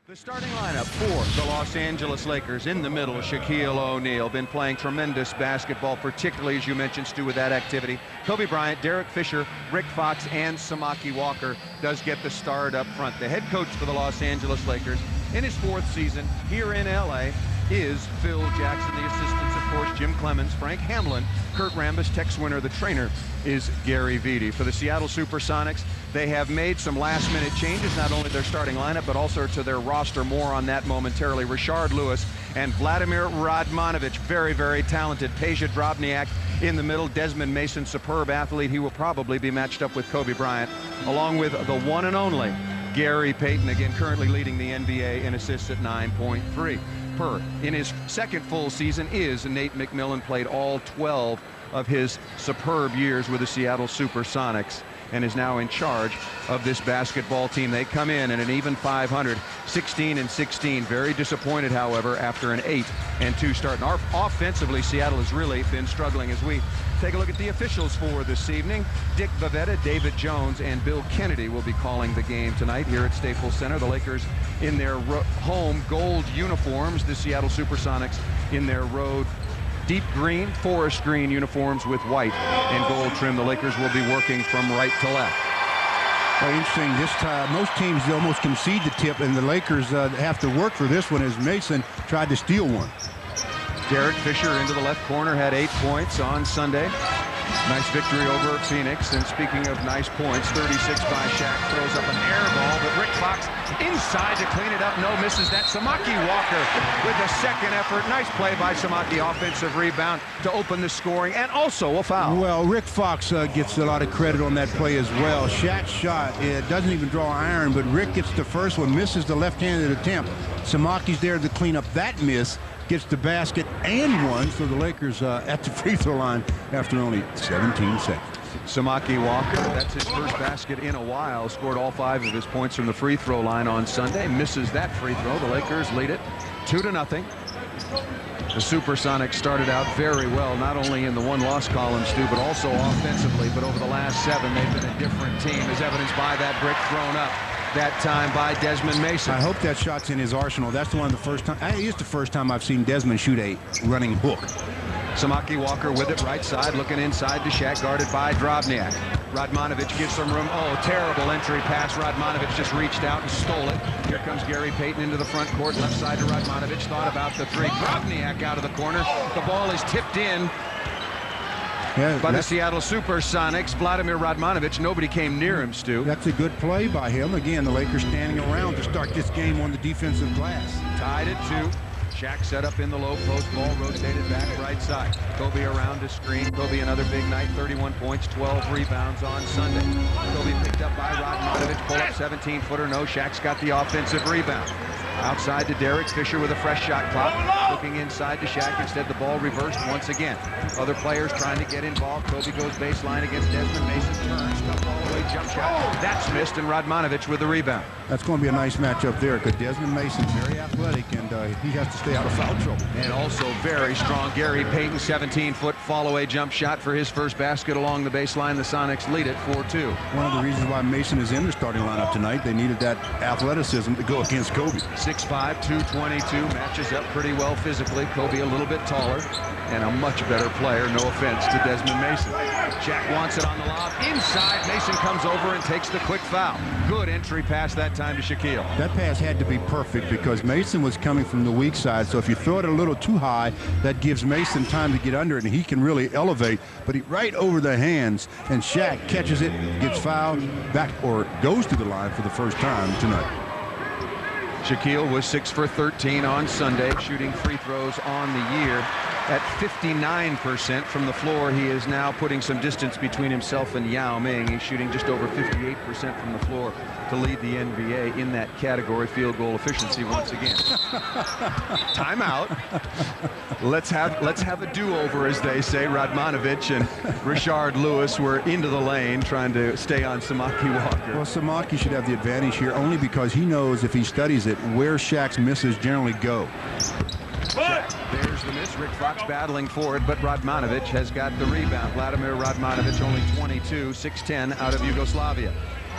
The starting lineup for the Los Angeles Lakers: in the middle, Shaquille O'Neal, been playing tremendous basketball, particularly, as you mentioned, Stu, with that activity. Kobe Bryant, Derek Fisher, Rick Fox, and Samaki Walker does get the start up front. The head coach for the Los Angeles Lakers in his 4th season here in LA is Phil Jackson. The assistants, of course, Jim Clemens, Frank Hamlin, Kurt Rambis, Tex Winter. The trainer is Gary Vitti. For the Seattle Supersonics, they have made some last-minute changes, not only their starting lineup, but also to their roster. More on that momentarily. Rashard Lewis and Vladimir Radmanovic, very, very talented. Peja Drobniak in the middle. Desmond Mason, superb athlete. He will probably be matched up with Kobe Bryant, along with the one and only Gary Payton, again, currently leading the NBA in assists at 9.3. In his 2nd full season is Nate McMillan, played all 12 of his superb years with the Seattle Supersonics, and is now in charge of this basketball team. They come in at an even 500, 16-16. Very disappointed, however, after an 8-2 start. And offensively, Seattle has really been struggling. As we take a look at the officials for this evening, Dick Bavetta, David Jones, and Bill Kennedy will be calling the game tonight here at Staples Center. The Lakers in their home gold uniforms, the Seattle Supersonics in their road deep green, forest green uniforms with white and gold trim. The Lakers will be working from right to left. Well, interesting, this time most teams almost concede the tip, and the Lakers have to work for this one as Mason tried to steal one. Derek Fisher into the left corner, had 8 points on Sunday. Nice victory over Phoenix. And speaking of nice points, 36 by Shaq, throws up an air ball, but Rick Fox inside to clean it up. No, misses that. Samaki Walker with a 2nd effort. Nice play by Samaki, offensive rebound to open the scoring, and also a foul. Well, Rick Fox gets a lot of credit on that play as well. Shaq's shot, it doesn't even draw iron, but Rick gets the first one, misses the left-handed attempt. Samaki's there to clean up that miss, gets the basket and one, so the Lakers at the free throw line after only 17 seconds. Samaki Walker, that's his first basket in a while, scored all 5 of his points from the free throw line on Sunday, misses that free throw. The Lakers lead it 2-0. The Supersonics started out very well, not only in the one-loss column, Stu, but also offensively. But over the last 7, they've been a different team, as evidenced by that brick thrown up that time by Desmond Mason. I hope that shot's in his arsenal. That's the first time. It is the first time I've seen Desmond shoot a running hook. Samaki Walker with it right side, looking inside to Shaq, guarded by Drobniak. Radmanovic gives some room. Oh, terrible entry pass. Radmanovic just reached out and stole it. Here comes Gary Payton into the front court, left side to Radmanovic. Thought about the 3. Drobniak out of the corner. The ball is tipped in by the Seattle Supersonics. Vladimir Radmanovic, nobody came near him, Stu. That's a good play by him. Again, the Lakers standing around to start this game on the defensive glass. Tied at 2. Shaq set up in the low post, ball rotated back right side. Kobe around to screen. Kobe another big night, 31 points, 12 rebounds on Sunday. Kobe picked up by Radmanovic, pull up 17-footer, no. Shaq's got the offensive rebound. Outside to Derek Fisher with a fresh shot clock. Looking inside to Shaq. Instead, the ball reversed once again. Other players trying to get involved. Kobe goes baseline against Desmond Mason. Turns, stuff all the way, jump shot. That's missed, and Radmanovic with the rebound. That's going to be a nice matchup there, because Desmond Mason's very athletic, and he has to stay out of foul trouble. And also very strong Gary Payton, 17-foot fall-away jump shot for his first basket along the baseline. The Sonics lead it 4-2. One of the reasons why Mason is in the starting lineup tonight, they needed that athleticism to go against Kobe. 6'5", 222, matches up pretty well physically. Kobe a little bit taller and a much better player, no offense to Desmond Mason. Shaq wants it on the lob. Inside, Mason comes over and takes the quick foul. Good entry pass that time to Shaquille. That pass had to be perfect because Mason was coming from the weak side, so if you throw it a little too high, that gives Mason time to get under it, and he can really elevate, but he right over the hands, and Shaq catches it, gets fouled, back or goes to the line for the first time tonight. Shaquille was 6 for 13 on Sunday, shooting free throws on the year at 59% from the floor. He is now putting some distance between himself and Yao Ming. He's shooting just over 58% from the floor to lead the NBA in that category. Field goal efficiency once again. Timeout. Let's have a do-over, as they say. Radmanovic and Rashard Lewis were into the lane trying to stay on Samaki Walker. Well, Samaki should have the advantage here only because he knows, if he studies it, where Shaq's misses generally go. There's the miss. Rick Fox battling for it, but Radmanovic has got the rebound. Vladimir Radmanovic, only 22, 6'10", out of Yugoslavia.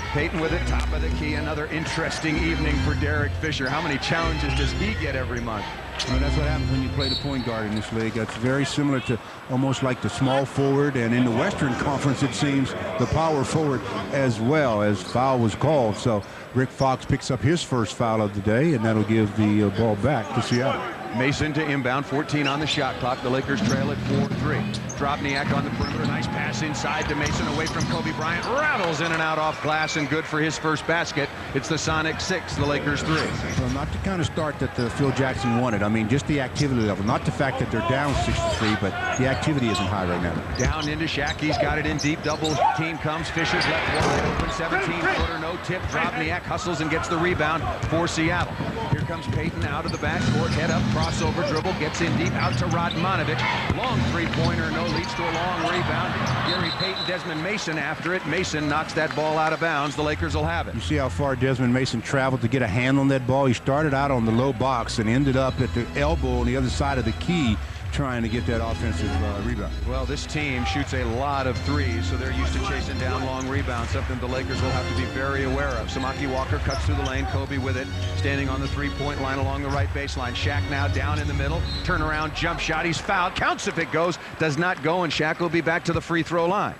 Payton with it, top of the key. Another interesting evening for Derek Fisher. How many challenges does he get every month? Well, that's what happens when you play the point guard in this league. It's very similar to almost like the small forward, and in the Western Conference, it seems, the power forward as well, as foul was called. So Rick Fox picks up his first foul of the day, and that'll give the ball back to Seattle. Mason to inbound, 14 on the shot clock. The Lakers trail at 4-3. Drobniak on the perimeter. Nice pass inside to Mason, away from Kobe Bryant. Rattles in and out off glass, and good for his first basket. It's the Sonics 6, the Lakers 3. Well, not the kind of start that Phil Jackson wanted. I mean, just the activity level. Not the fact that they're down 6-3, but the activity isn't high right now. Down into Shaq. He's got it in deep. Double team comes. Fisher's left wide open. 17-footer, no tip. Drobniak hustles and gets the rebound for Seattle. Here comes Payton out of the backcourt. Head up, crossover dribble. Gets in deep. Out to Radmanovic. Long three-pointer, no, leads to a long rebound. Gary Payton, Desmond Mason after it. Mason knocks that ball out of bounds. The Lakers will have it. You see how far Desmond Mason traveled to get a hand on that ball? He started out on the low box and ended up at the elbow on the other side of the key trying to get that offensive rebound. Well, this team shoots a lot of threes, so they're used to chasing down long rebounds, something the Lakers will have to be very aware of. Samaki Walker cuts through the lane. Kobe with it, standing on the three-point line along the right baseline. Shaq now down in the middle. Turnaround jump shot. He's fouled. Counts if it goes. Does not go, and Shaq will be back to the free throw line.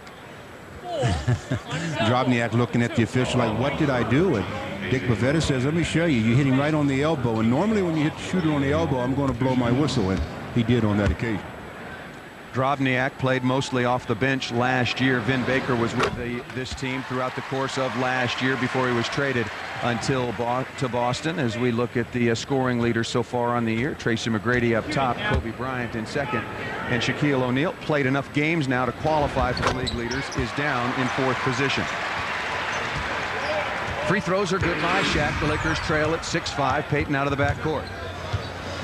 Drobniak looking at the official like, what did I do? And Dick Bavetta says, let me show you. You hit him right on the elbow. And normally when you hit the shooter on the elbow, I'm going to blow my whistle. And he did on that occasion. Drobniak played mostly off the bench last year. Vin Baker was with this team throughout the course of last year before he was traded to Boston. As we look at the scoring leaders so far on the year, Tracy McGrady up top, Kobe Bryant in second, and Shaquille O'Neal, played enough games now to qualify for the league leaders, is down in fourth position. Free throws are good by Shaq. The Lakers trail at 6-5. Payton out of the backcourt.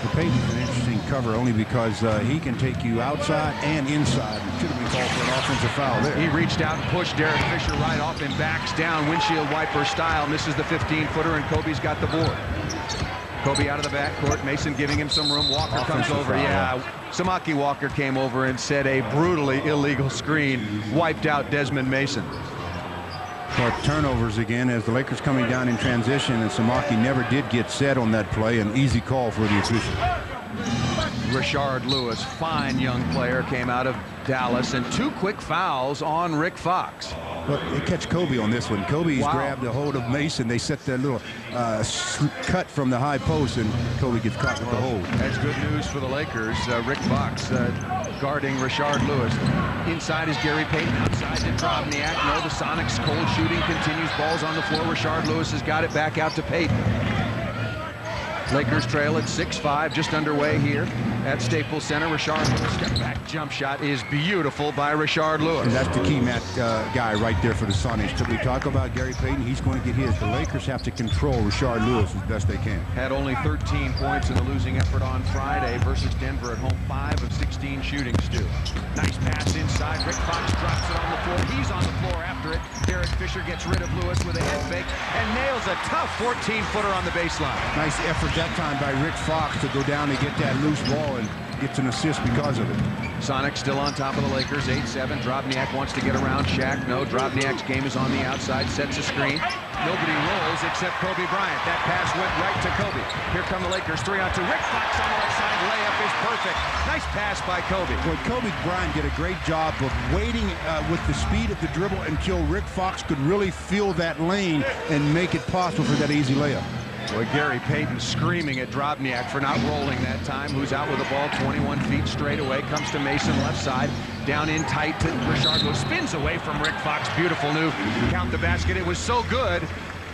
Well, Payton's an interesting cover only because he can take you outside and inside. It should have been called for an offensive foul there. He reached out and pushed Derek Fisher right off and backs down windshield wiper style. Misses the 15-footer, and Kobe's got the board. Kobe out of the backcourt. Mason giving him some room. Walker comes over. Foul. Yeah, Samaki Walker came over and set a brutally illegal screen. Wiped out Desmond Mason. But turnovers again as the Lakers coming down in transition, and Samaki never did get set on that play. An easy call for the official. Rashard Lewis, fine young player, came out of Dallas, and two quick fouls on Rick Fox. Look, they catch Kobe on this one. Kobe's grabbed a hold of Mason. They set that little cut from the high post, and Kobe gets caught with the hold. That's good news for the Lakers. Rick Fox guarding Rashard Lewis. Inside is Gary Payton. Outside to Drobniak. No, the Sonics cold shooting continues. Ball's on the floor. Rashard Lewis has got it back out to Payton. Lakers trail at 6-5, just underway here at Staples Center. Rashard Lewis, step back jump shot is beautiful by Rashard Lewis. And that's the key Matt guy right there for the Sonics. So we talk about Gary Payton, he's going to get his. The Lakers have to control Rashard Lewis as best they can. Had only 13 points in the losing effort on Friday versus Denver at home. 5 of 16 shooting, Stu. Nice pass inside. Rick Fox drops it on the floor. He's on the floor after it. Derek Fisher gets rid of Lewis with a head fake and nails a tough 14-footer on the baseline. Nice effort that time by Rick Fox to go down and get that loose ball and gets an assist because of it. Sonics still on top of the Lakers, 8-7. Drobniak wants to get around Shaq. No, Drobniak's game is on the outside, sets a screen. Nobody rolls except Kobe Bryant. That pass went right to Kobe. Here come the Lakers, 3-on-2. Rick Fox on the right side, layup is perfect. Nice pass by Kobe. Well, Kobe Bryant did a great job of waiting with the speed of the dribble until Rick Fox could really feel that lane and make it possible for that easy layup. Boy, Gary Payton screaming at Drobniak for not rolling that time. Who's out with the ball 21 feet straight away. Comes to Mason left side. Down in tight to Rashard Lewis. Spins away from Rick Fox. Beautiful move. Count the basket. It was so good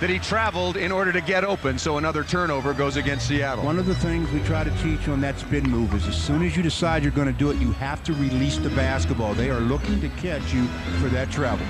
that he traveled in order to get open. So another turnover goes against Seattle. One of the things we try to teach on that spin move is as soon as you decide you're going to do it, you have to release the basketball. They are looking to catch you for that travel.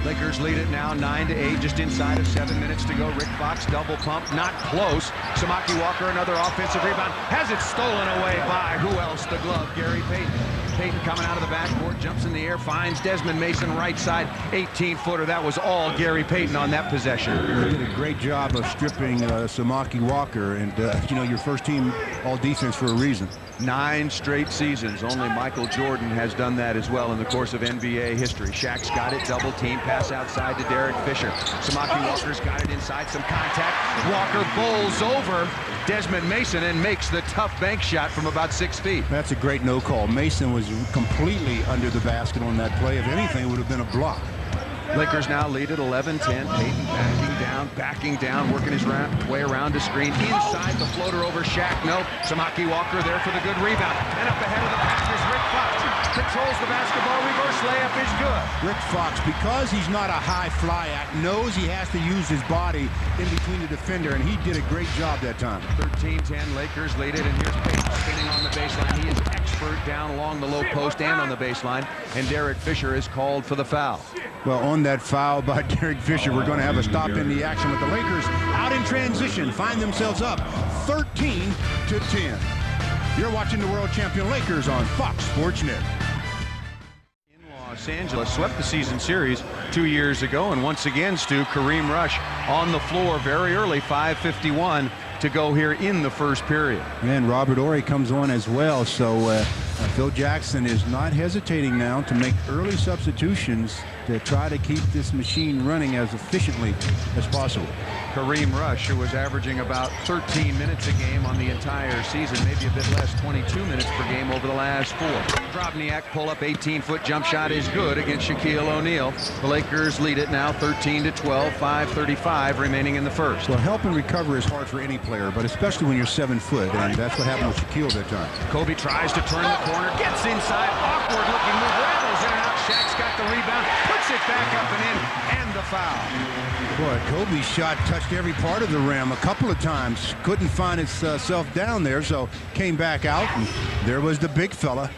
Lakers lead it now 9-8, just inside of 7 minutes to go. Rick Fox double pump, not close. Samaki Walker, another offensive rebound, has it stolen away by who else? The glove, Gary Payton. Payton coming out of the backcourt, jumps in the air, finds Desmond Mason right side, 18-footer. That was all Gary Payton on that possession. He did a great job of stripping Samaki Walker, and you know, your first team all defense for a reason. 9 straight seasons. Only Michael Jordan has done that as well in the course of NBA history. Shaq's got it, double team, pass outside to Derek Fisher. Samaki Walker's got it inside, some contact. Walker bowls over Desmond Mason and makes the tough bank shot from about 6 feet. That's a great no call. Mason was completely under the basket on that play. If anything, it would have been a block. Lakers now lead at 11-10. Payton backing down, working his way around a screen. Inside the floater over Shaq. No. Samaki Walker there for the good rebound. And up ahead of the pack is Rick Fox. Controls the basketball. Reverse layup is good. Rick Fox, because he's not a high flyer, knows he has to use his body in between the defender, and he did a great job that time. 13-10, Lakers lead it, and here's Payton spinning on the baseline. He is expert down along the low post and on the baseline, and Derek Fisher is called for the foul. Well, on that foul by Derek Fisher, we're going to have a stop in the action with the Lakers out in transition, find themselves up 13-10. You're watching the world champion Lakers on Fox Sports Net. Los Angeles swept the season series 2 years ago, and once again, Stu, Kareem Rush on the floor very early, 5:51 to go here in the first period. And Robert Horry comes on as well, so Phil Jackson is not hesitating now to make early substitutions to try to keep this machine running as efficiently as possible. Kareem Rush, who was averaging about 13 minutes a game on the entire season, maybe a bit less, 22 minutes per game over the last 4. Drobniak pull-up 18-foot jump shot is good against Shaquille O'Neal. The Lakers lead it now 13-12, 5:35 remaining in the first. Well, help and recover is hard for any player, but especially when you're 7 foot, and that's what happened with Shaquille that time. Kobe tries to turn the corner, gets inside, awkward looking move, rattles in and out. Shaq's got the rebound, puts it back up and in, and the foul. Boy, Kobe's shot touched every part of the rim a couple of times. Couldn't find itself down there, so came back out, and there was the big fella.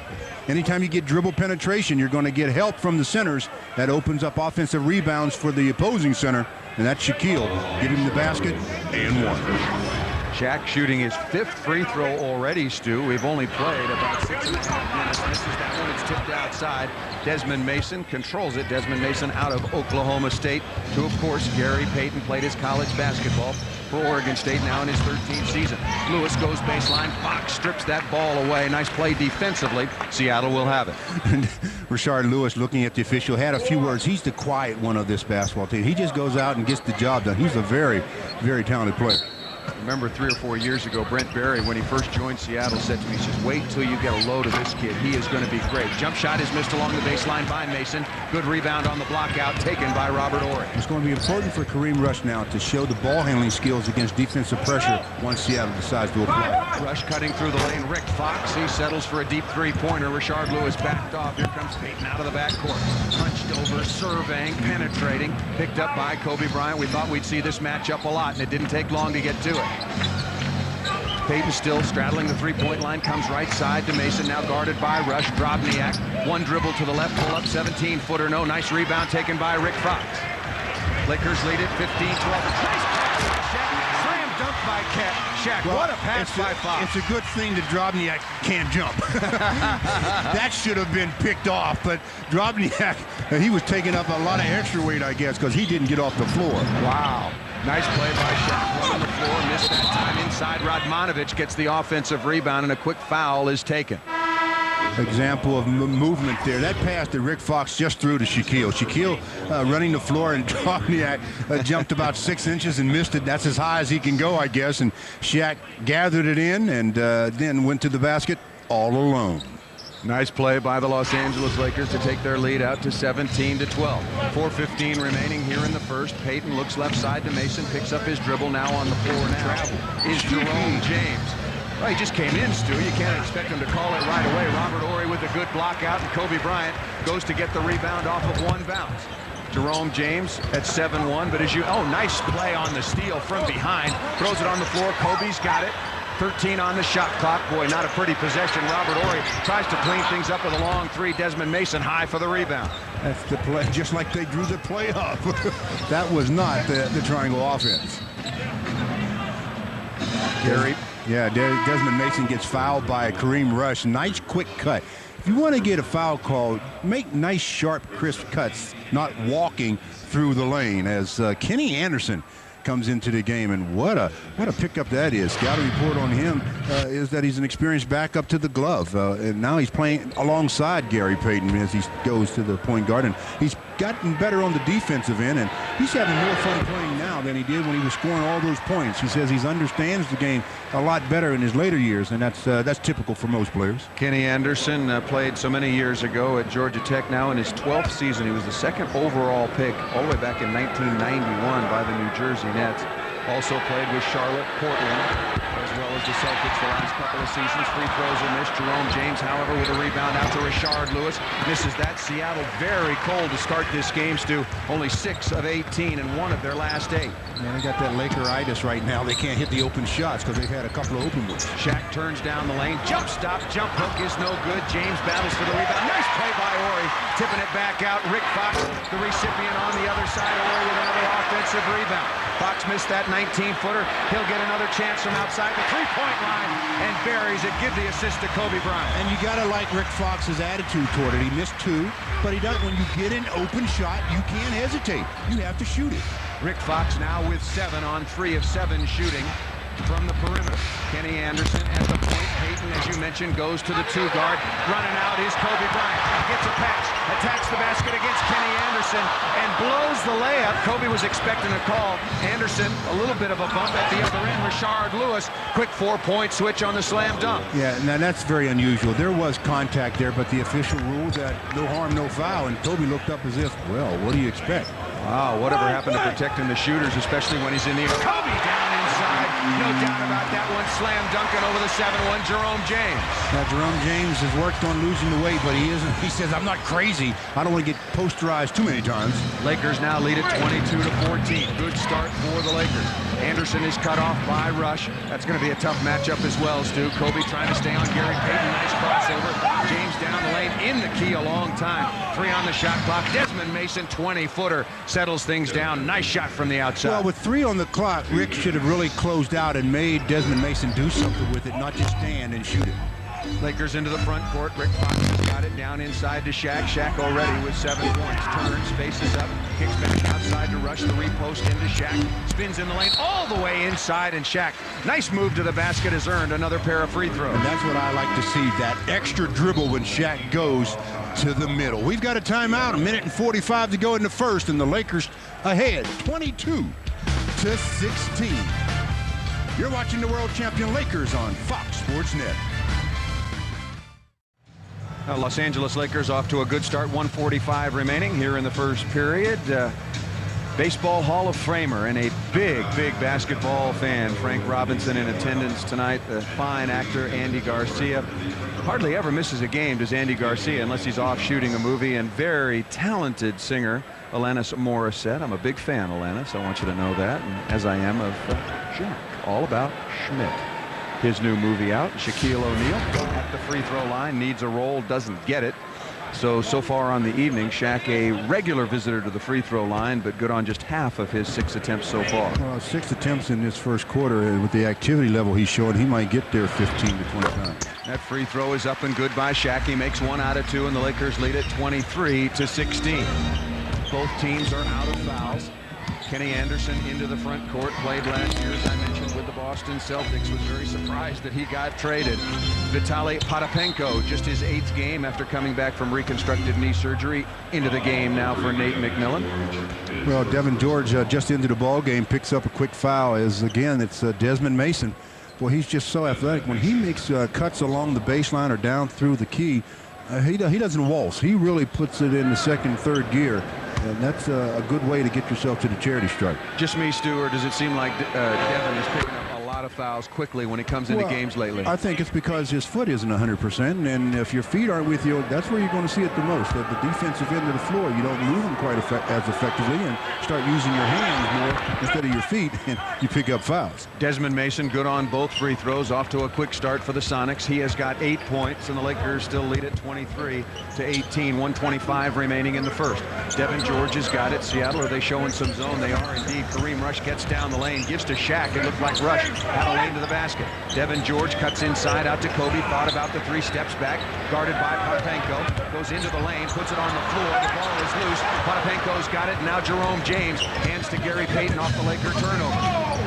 Anytime you get dribble penetration, you're going to get help from the centers. That opens up offensive rebounds for the opposing center, and that's Shaquille. Give him the basket and one. Shaq shooting his 5th free throw already, Stu. We've only played about 6.5 minutes. Misses that one. It's tipped outside. Desmond Mason controls it. Desmond Mason out of Oklahoma State, who, of course, Gary Payton played his college basketball for Oregon State now in his 13th season. Lewis goes baseline. Fox strips that ball away. Nice play defensively. Seattle will have it. And Rashard Lewis, looking at the official, had a few words. He's the quiet one of this basketball team. He just goes out and gets the job done. He's a very, very talented player. Remember 3 or 4 years ago, Brent Barry, when he first joined Seattle, said to me, he says, wait till you get a load of this kid. He is going to be great. Jump shot is missed along the baseline by Mason. Good rebound on the block out, taken by Robert Horry. It's going to be important for Kareem Rush now to show the ball handling skills against defensive pressure once Seattle decides to apply. Rush cutting through the lane. Rick Fox, he settles for a deep three-pointer. Rashard Lewis backed off. Here comes Payton out of the backcourt. Punched over, surveying, penetrating. Picked up by Kobe Bryant. We thought we'd see this matchup a lot, and it didn't take long to get to it. Payton still straddling the three-point line, comes right side to Mason, now guarded by Rush. Drobniak, one dribble to the left, pull up, 17-footer, no. Nice rebound taken by Rick Fox. Lakers lead it 15-12. Nice pass by Shaq. Slam dunk by Shaq. Well, what a pass by Fox. It's a good thing that Drobniak can't jump. That should have been picked off, but Drobniak, he was taking up a lot of extra weight, I guess, because he didn't get off the floor. Wow. Nice play by Shaq. Run on the floor, missed that time inside. Radmanovich gets the offensive rebound, and a quick foul is taken. Example of movement there. That pass that Rick Fox just threw to Shaquille. Shaquille running the floor, and Drobniak jumped about 6 inches and missed it. That's as high as he can go, I guess. And Shaq gathered it in and then went to the basket all alone. Nice play by the Los Angeles Lakers to take their lead out to 17-12. 4:15 remaining here in the first. Payton looks left side to Mason, picks up his dribble. Now on the floor now is Jerome James. Well, he just came in, Stu. You can't expect him to call it right away. Robert Horry with a good block out, and Kobe Bryant goes to get the rebound off of one bounce. Jerome James at 7-1, but nice play on the steal from behind. Throws it on the floor. Kobe's got it. 13 on the shot clock. Boy, not a pretty possession. Robert Horry tries to clean things up with a long three. Desmond Mason high for the rebound. That's the play, just like they drew the play up. That was not the triangle offense. Gary. Yeah, Desmond Mason gets fouled by Kareem Rush. Nice quick cut. If you want to get a foul call, make nice, sharp, crisp cuts, not walking through the lane, as Kenny Anderson comes into the game, and what a pickup that is. Scouting report on him is that he's an experienced backup to the glove, and now he's playing alongside Gary Payton as he goes to the point guard, and he's gotten better on the defensive end, and he's having more fun playing now than he did when he was scoring all those points. He says he understands the game a lot better in his later years, and that's typical for most players. Kenny Anderson played so many years ago at Georgia Tech. Now in his 12th season, he was the second overall pick all the way back in 1991 by the New Jersey Nets. Also played with Charlotte, Portland, as well as the Celtics the last couple of seasons. Free throws are missed. Jerome James, however, with a rebound out to Rashard Lewis. Misses that. Seattle very cold to start this game, Stu. Only 6 of 18 and 1 of their last 8. Yeah, they got that Lakeritis right now. They can't hit the open shots because they've had a couple of open ones. Shaq turns down the lane. Jump stop. Jump hook is no good. James battles for the rebound. Nice play by Horry. Tipping it back out. Rick Fox, the recipient on the other side. Horry with another offensive rebound. Fox missed that 19-footer. He'll get another chance from outside the three-point line and buries it. Give the assist to Kobe Bryant. And you got to like Rick Fox's attitude toward it. He missed 2, but he does. When you get an open shot, you can't hesitate. You have to shoot it. Rick Fox now with 7 on 3 of 7 shooting from the perimeter. Kenny Anderson at the point. Payton, as you mentioned, goes to the 2-guard. Running out is Kobe Bryant. Gets a pass. Attacks the basket against Kenny Anderson and blows the layup. Kobe was expecting a call. Anderson, a little bit of a bump at the other end. Rashard Lewis, quick 4-point switch on the slam dunk. Yeah, now that's very unusual. There was contact there, but the official ruled that no harm, no foul, and Kobe looked up as if, well, what do you expect? Wow, whatever happened to protecting the shooters, especially when he's in the air. Kobe down inside. No doubt about that one. Slam dunking over the 7-1, Jerome James. Now, Jerome James has worked on losing the weight, but he isn't. He says, I'm not crazy. I don't want to get posterized too many times. Lakers now lead at 22-14. Good start for the Lakers. Anderson is cut off by Rush. That's going to be a tough matchup as well, Stu. Kobe trying to stay on Gary Payton. Nice crossover. James down the lane in the key a long time. 3 on the shot clock. Desmond Mason, 20-footer, settles things down. Nice shot from the outside. Well, with 3 on the clock, Rick should have really closed out and made Desmond Mason do something with it, not just stand and shoot it. Lakers into the front court. Rick Fox has got it down inside to Shaq. Shaq already with 7 points. Turns, faces up, kicks back outside to Rush. The repost into Shaq. Spins in the lane all the way inside, and Shaq, nice move to the basket, has earned another pair of free throws. And that's what I like to see, that extra dribble when Shaq goes to the middle. We've got a timeout, 1:45 to go in the first, and the Lakers ahead, 22-16. You're watching the world champion Lakers on Fox Sports Net. Los Angeles Lakers off to a good start. 1:45 remaining here in the first period. Baseball Hall of Famer and a big basketball fan, Frank Robinson, in attendance tonight. The fine actor Andy Garcia. Hardly ever misses a game, does Andy Garcia, unless he's off shooting a movie. And very talented singer, Alanis Morissette. I'm a big fan, Alanis. I want you to know that. And as I am of Jack, all about Schmidt. His new movie out. Shaquille O'Neal at the free throw line, needs a roll, doesn't get it. So far on the evening, Shaq a regular visitor to the free throw line, but good on just half of his 6 attempts so far. Well, 6 attempts in this first quarter, and with the activity level he's showing, he might get there 15 to 20 times. That free throw is up and good by Shaq. He makes 1 out of 2, and the Lakers lead at 23-16. Both teams are out of fouls. Kenny Anderson into the front court, played last year, as I mentioned, with the Boston Celtics. Was very surprised that he got traded. Vitaly Potapenko, just his 8th game after coming back from reconstructive knee surgery, into the game now for Nate McMillan. Well, Devin George just into the ball game, picks up a quick foul. As again, it's Desmond Mason. Well, he's just so athletic. When he makes cuts along the baseline or down through the key, he doesn't waltz. He really puts it in the 2nd, 3rd gear. And that's a good way to get yourself to the charity stripe. Just me, Stu, or does it seem like Devin is picking up a lot of fouls quickly when he comes into games lately? I think it's because his foot isn't 100%, and if your feet aren't with you, that's where you're going to see it the most. At the defensive end of the floor, you don't move them quite as effectively and start using your hands more instead of your feet, and you pick up fouls. Desmond Mason good on both free throws, off to a quick start for the Sonics. He has got 8 points, and the Lakers still lead at 23-18. 1:25 remaining in the first. Devin George has got it. Seattle, are they showing some zone? They are indeed. Kareem Rush gets down the lane, gives to Shaq. It looked like Rush Out of lane to the basket. Devin George cuts inside out to Kobe. Thought about the 3 steps back. Guarded by Potapenko. Goes into the lane. Puts it on the floor. The ball is loose. Potapenko's got it. Now Jerome James hands to Gary Payton off the Laker turnover.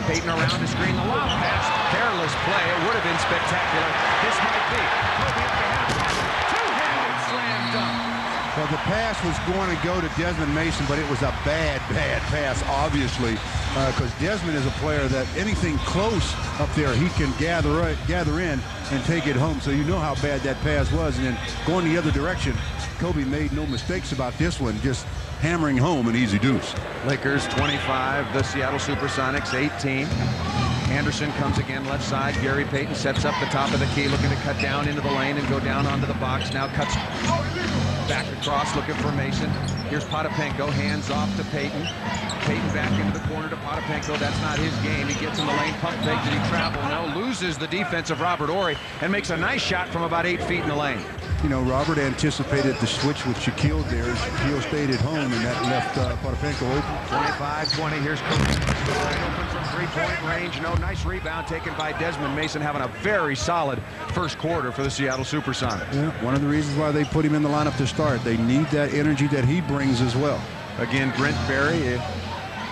Payton around to screen the lob pass. Careless play. It would have been spectacular. This might be. Kobe up ahead. Two-handed slam dunk. Well, the pass was going to go to Desmond Mason, but it was a bad pass, obviously, because Desmond is a player that anything close up there, he can gather in and take it home. So you know how bad that pass was. And then going the other direction, Kobe made no mistakes about this one, just hammering home an easy deuce. Lakers 25, the Seattle Supersonics 18. Anderson comes again left side. Gary Payton sets up the top of the key, looking to cut down into the lane and go down onto the box. Now cuts back across, looking for Mason. Here's Potapenko, hands off to Payton. Payton back into the corner to Potapenko. That's not his game. He gets in the lane, pump fake. Did he travel? No, loses the defense of Robert Horry and makes a nice shot from about 8 feet in the lane. You know, Robert anticipated the switch with Shaquille there. Shaquille stayed at home, and that left Potapenko open. 25-20. Here's Kobe. Open from three-point range. No, nice rebound taken by Desmond Mason, having a very solid first quarter for the Seattle Supersonics. Yeah, one of the reasons why they put him in the lineup to start. They need that energy that he brings as well. Again, Brent Berry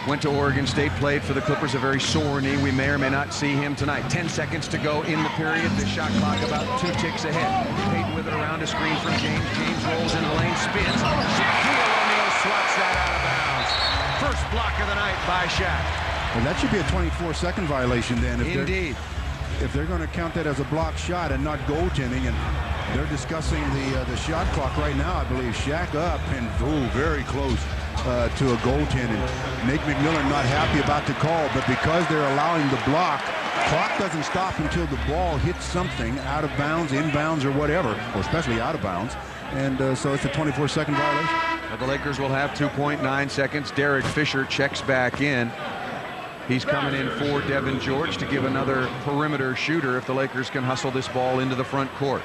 went to Oregon State, played for the Clippers, a very sore knee. We may or may not see him tonight. 10 seconds to go in the period. The shot clock about 2 ticks ahead. Payton with it around a screen from James. James rolls into the lane, spins. Shaquille O'Neal swats that out of bounds. First block of the night by Shaq. Well, that should be a 24-second violation then. Indeed. If they're going to count that as a block shot and not goaltending, and they're discussing the shot clock right now, I believe. Shaq up and very close to a goaltending. Nate McMillan not happy about the call, but because they're allowing the block, clock doesn't stop until the ball hits something out of bounds, in bounds, or whatever, or especially out of bounds. And so it's a 24-second violation. Well, the Lakers will have 2.9 seconds. Derek Fisher checks back in. He's coming in for Devin George to give another perimeter shooter if the Lakers can hustle this ball into the front court.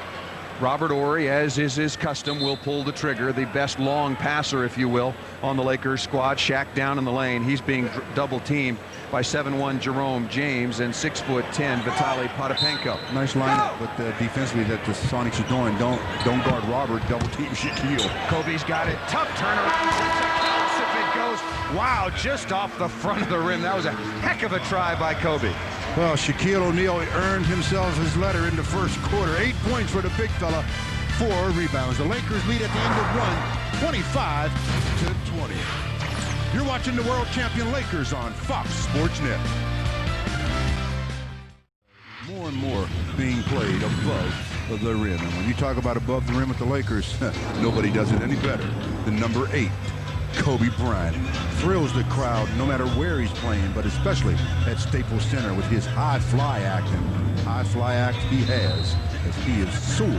Robert Horry, as is his custom, will pull the trigger. The best long passer, if you will, on the Lakers squad. Shaq down in the lane. He's being double teamed by 7'1" Jerome James and 6'10" Vitaly Potapenko. Nice lineup, but defensively that the Sonics are doing. Don't guard Robert, double team Shaquille. Kobe's got it. Tough turnaround. If it goes, wow, just off the front of the rim. That was a heck of a try by Kobe. Well, Shaquille O'Neal earned himself his letter in the first quarter. 8 points for the big fella, 4 rebounds. The Lakers lead at the end of one, 25-20. You're watching the world champion Lakers on Fox Sports Net. More and more being played above the rim. And when you talk about above the rim with the Lakers, nobody does it any better than number 8. Kobe Bryant thrills the crowd no matter where he's playing, but especially at Staples Center with his high fly act. And high fly act he has, as he is soared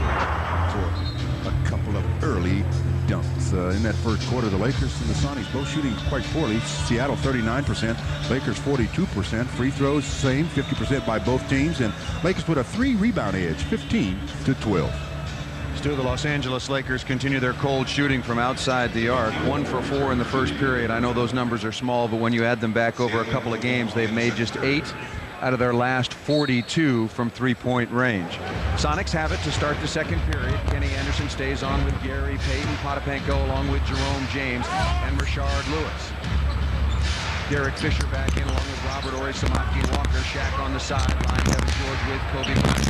for a couple of early dunks. In that first quarter, the Lakers and the Sonics both shooting quite poorly. Seattle 39%, Lakers 42%. Free throws same, 50% by both teams. And Lakers put a 3-rebound edge, 15-12. The Los Angeles Lakers continue their cold shooting from outside the arc. 1 for 4 in the first period. I know those numbers are small, but when you add them back over a couple of games, they've made just 8 out of their last 42 from three-point range. Sonics have it to start the second period. Kenny Anderson stays on with Gary Payton, Potapenko along with Jerome James and Rashard Lewis. Derek Fisher back in along with Robert Horry, Samaki, Walker, Shaq on the sideline. Devin George with Kobe Bryant.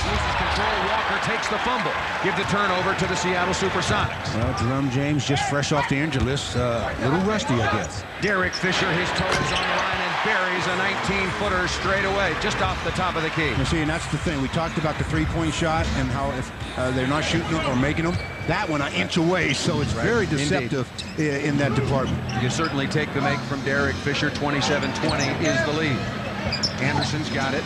Loses control. Walker takes the fumble. Give the turnover to the Seattle Supersonics. Well, Jerome James just fresh off the injury list. A little rusty, I guess. Derek Fisher, his toes on the line and buries a 19-footer straight away, just off the top of the key. You see, and that's the thing. We talked about the three-point shot and how if they're not shooting them or making them, that one an inch away, so it's very deceptive in that department. You certainly take the make from Derek Fisher. 27-20 is the lead. Anderson's got it.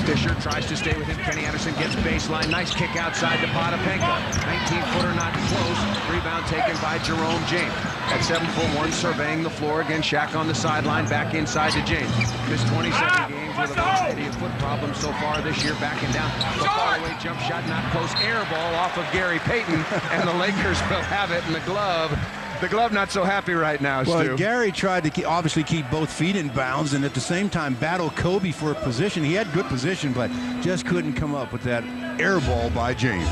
Fisher tries to stay with him. Kenny Anderson gets baseline. Nice kick outside to Potapenko. 19-footer not close. Rebound taken by Jerome James. At 7'1", surveying the floor. Again, Shaq on the sideline. Back inside to James. Missed 27 games with a variety of foot problems so far this year. Backing down. The far-away jump shot not close. Air ball off of Gary Payton. And the Lakers will have it in the glove The glove not so happy right now, Well, Stu. Gary tried to obviously keep both feet in bounds and at the same time battle Kobe for a position. He had good position, but just couldn't come up with that air ball by James.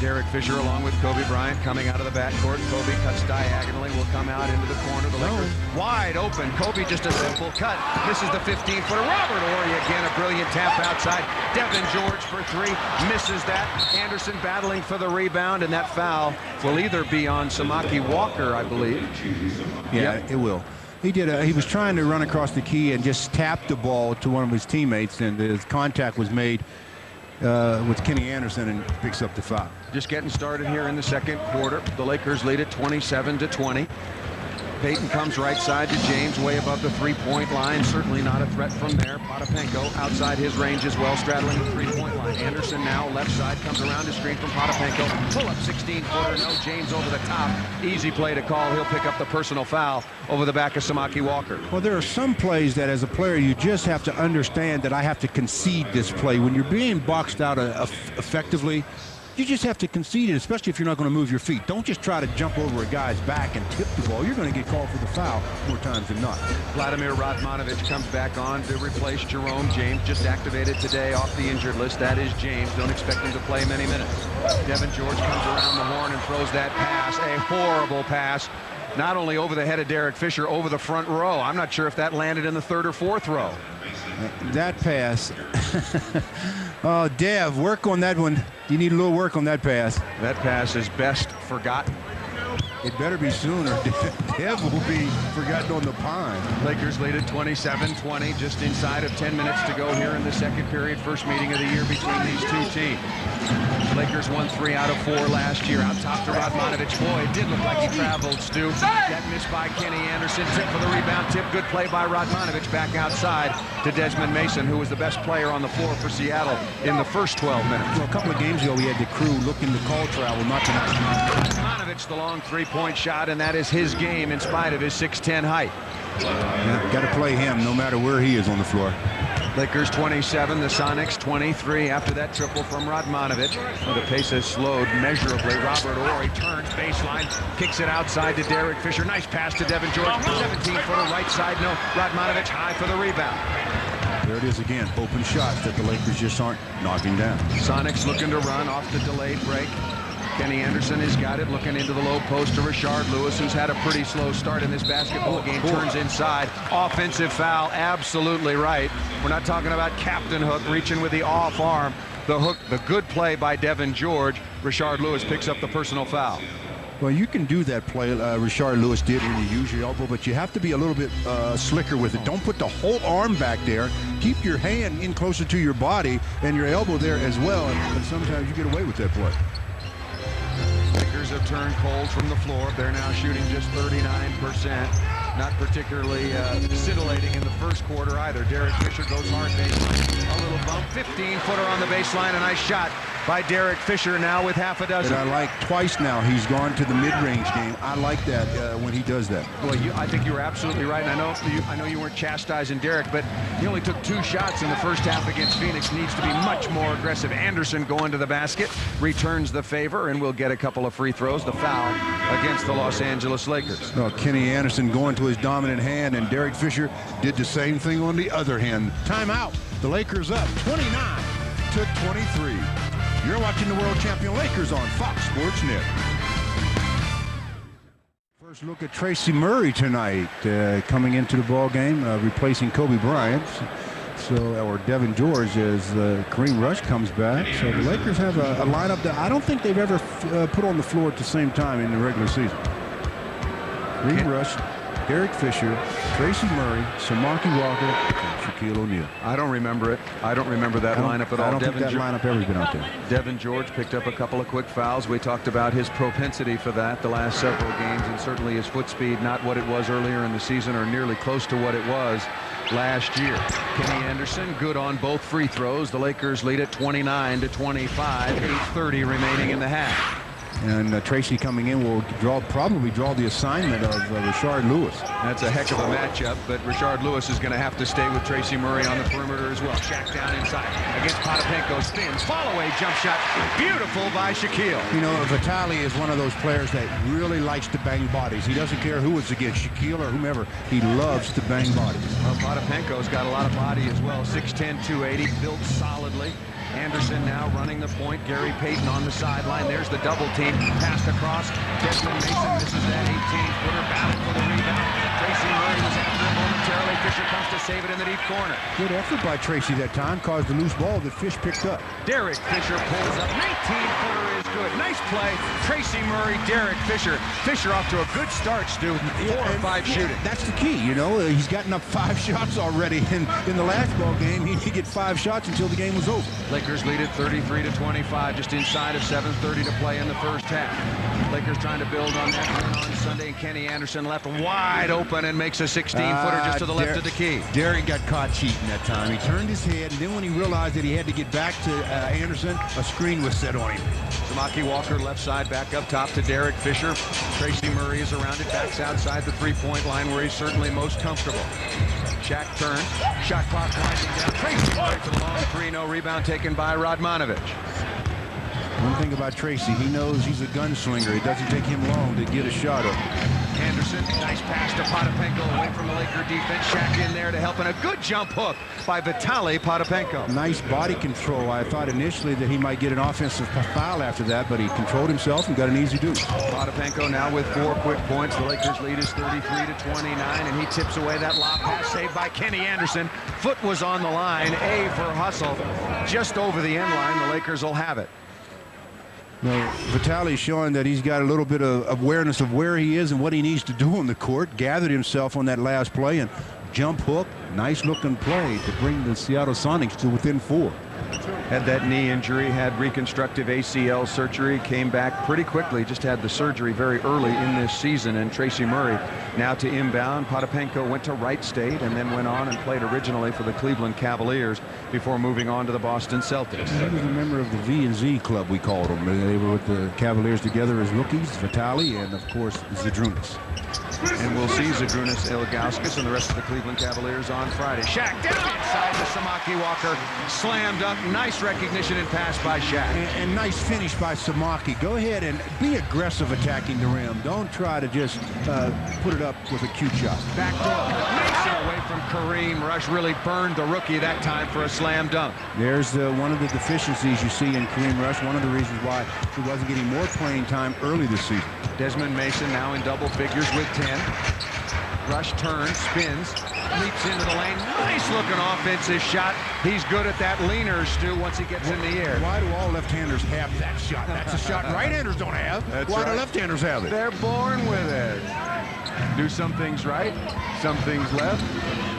Derek Fisher along with Kobe Bryant coming out of the backcourt. Kobe cuts diagonally, will come out into the corner. The Lakers wide open. Kobe just a simple cut. Misses the 15-footer. Robert Horry again, a brilliant tap outside. Devin George for three. Misses that. Anderson battling for the rebound, and that foul will either be on Samaki Walker, I believe. Yeah, it will. He was trying to run across the key and just tapped the ball to one of his teammates, and his contact was made with Kenny Anderson and picks up the foul. Just getting started here in the second quarter. The Lakers lead it 27-20. Payton comes right side to James, way above the three-point line. Certainly not a threat from there. Potapenko outside his range as well, straddling the three-point line. Anderson now left side, comes around to screen from Potapenko. Pull up 16-footer, no James over the top. Easy play to call. He'll pick up the personal foul over the back of Samaki Walker. Well, there are some plays that as a player you just have to understand that I have to concede this play. When you're being boxed out effectively, you just have to concede it, especially if you're not going to move your feet. Don't just try to jump over a guy's back and tip the ball. You're going to get called for the foul more times than not. Vladimir Radmanovic comes back on to replace Jerome James, just activated today off the injured list. That is James. Don't expect him to play many minutes. Devin George comes around the horn and throws that pass, a horrible pass. Not only over the head of Derek Fisher, over the front row. I'm not sure if that landed in the third or fourth row. That pass. Oh, Dev, work on that one. You need a little work on that pass. That pass is best forgotten. It better be sooner. Dev will be forgotten on the pine. Lakers lead at 27-20, just inside of 10 minutes to go here in the second period. First meeting of the year between these two teams. Lakers won 3 out of 4 last year. Out top to Radmanovic. Boy, it did look like he traveled, Stu. That missed by Kenny Anderson. Tip for the rebound. Tip, good play by Radmanovic. Back outside to Desmond Mason, who was the best player on the floor for Seattle in the first 12 minutes. Well, a couple of games ago, we had the crew looking to call travel, not tonight. Radmanovic, the long three-point shot, and that is his game in spite of his 6'10" height. Yeah, got to play him no matter where he is on the floor. Lakers 27, the Sonics 23 after that triple from Radmanovic. The pace has slowed measurably. Robert Horry turns baseline, kicks it outside to Derek Fisher. Nice pass to Devin George. 17-footer right side. No, Radmanovic high for the rebound. There it is again. Open shots that the Lakers just aren't knocking down. Sonics looking to run off the delayed break. Kenny Anderson has got it, looking into the low post to Rashard Lewis, who's had a pretty slow start in this basketball game. Turns inside. Offensive foul, absolutely right. We're not talking about Captain Hook reaching with the off arm. The hook, the good play by Devin George. Rashard Lewis picks up the personal foul. Well, you can do that play Rashard Lewis did when you use your elbow, but you have to be a little bit slicker with it. Don't put the whole arm back there. Keep your hand in closer to your body and your elbow there as well, and sometimes you get away with that play. Lakers have turned cold from the floor. They're now shooting just 39%. Not particularly scintillating in the first quarter either. Derek Fisher goes hard baseline. A little bump. 15-footer on the baseline. A nice shot by Derek Fisher now with half a dozen. And I like twice now he's gone to the mid-range game. I like that when he does that. Well, I think you were absolutely right. And I know you weren't chastising Derek, but he only took 2 shots in the first half against Phoenix. Needs to be much more aggressive. Anderson going to the basket, returns the favor, and will get a couple of free throws. The foul against the Los Angeles Lakers. Well, Kenny Anderson going to his dominant hand, and Derek Fisher did the same thing on the other hand. Timeout. The Lakers up 29-23. You're watching the world champion Lakers on Fox Sports Net. First look at Tracy Murray tonight, coming into the ball game, replacing Kobe Bryant. Or Devin George as Kareem Rush comes back. So the Lakers have a lineup that I don't think they've ever put on the floor at the same time in the regular season. Kareem Rush, Derek Fisher, Tracy Murray, Samaki Walker, and Shaquille O'Neal. I don't remember it. I don't remember that lineup at all. I don't think that lineup ever been out there. Devin George picked up a couple of quick fouls. We talked about his propensity for that the last several games, and certainly his foot speed, not what it was earlier in the season or nearly close to what it was last year. Kenny Anderson good on both free throws. The Lakers lead at 29-25, 8:30 remaining in the half. And Tracy coming in will probably draw the assignment of Rashard Lewis. That's a heck of a matchup, but Rashard Lewis is going to have to stay with Tracy Murray on the perimeter as well. Shaq down inside against Potapenko, spins, fall-away jump shot, beautiful by Shaquille. You know, Vitali is one of those players that really likes to bang bodies. He doesn't care who it's against, Shaquille or whomever. He loves to bang bodies. Well, Potapenko's got a lot of body as well, 6'10", 280, built solidly. Anderson now running the point. Gary Payton on the sideline. There's the double team. Passed across. Desmond Mason misses that 18-footer. Battle for the rebound. Tracy Murray was after it momentarily. Fisher comes to save it in the deep corner. Good effort by Tracy that time. Caused a loose ball that Fish picked up. Derek Fisher pulls up. 19-footer is good. Nice play. Tracy Murray, Derek Fisher. Fisher off to a good start, Stu. 4 or 5 shooting. That's the key, you know. He's gotten up 5 shots already. In the last ball game, he didn't get 5 shots until the game was over. Lakers lead it 33-25, just inside of 7:30 to play in the first half. Lakers trying to build on that win on Sunday, and Kenny Anderson left wide open and makes a 16-footer just to the left of the key. Derek got caught cheating that time. He turned his head, and then when he realized that he had to get back to Anderson, a screen was set on him. Samaki Walker left side, back up top to Derek Fisher. Tracy Murray is around it, backs outside the three-point line where he's certainly most comfortable. Shaq turns, shot clock winding down. Tracy Murray for the long three, no rebound taken by Radmanovich. One thing about Tracy, he knows he's a gunslinger. It doesn't take him long to get a shot up. Anderson, nice pass to Potapenko away from the Laker defense. Shaq in there to help, and a good jump hook by Vitali Potapenko. Nice body control. I thought initially that he might get an offensive foul after that, but he controlled himself and got an easy deuce. Potapenko now with 4 quick points. The Lakers lead is 33-29, and he tips away that lob pass saved by Kenny Anderson. Foot was on the line. A for hustle. Just over the end line. The Lakers will have it. No, Vitali's showing that he's got a little bit of awareness of where he is and what he needs to do on the court. Gathered himself on that last play and jump hook. Nice looking play to bring the Seattle Sonics to within 4. Had that knee injury, had reconstructive ACL surgery, came back pretty quickly, just had the surgery very early in this season. And Tracy Murray now to inbound. Potapenko went to Wright State and then went on and played originally for the Cleveland Cavaliers before moving on to the Boston Celtics. He was a member of the V&Z club, we called them. They were with the Cavaliers together as rookies, Vitali and, of course, Zydrunas. And we'll see Zydrunas, Ilgauskas, and the rest of the Cleveland Cavaliers on Friday. Shaq down inside to Samaki Walker. Slam dunk. Nice recognition and pass by Shaq. And nice finish by Samaki. Go ahead and be aggressive attacking the rim. Don't try to just put it up with a cute shot. Back door. Mason away from Kareem. Rush really burned the rookie that time for a slam dunk. There's one of the deficiencies you see in Kareem Rush. One of the reasons why he wasn't getting more playing time early this season. Desmond Mason now in double figures with 10. Rush turns, spins, leaps into the lane. Nice looking offensive shot. He's good at that leaner, Stu, once he gets in the air. Why do all left-handers have that shot? That's a shot right-handers don't have. That's Why right. do left-handers have it? They're born with it. Do some things right, some things left,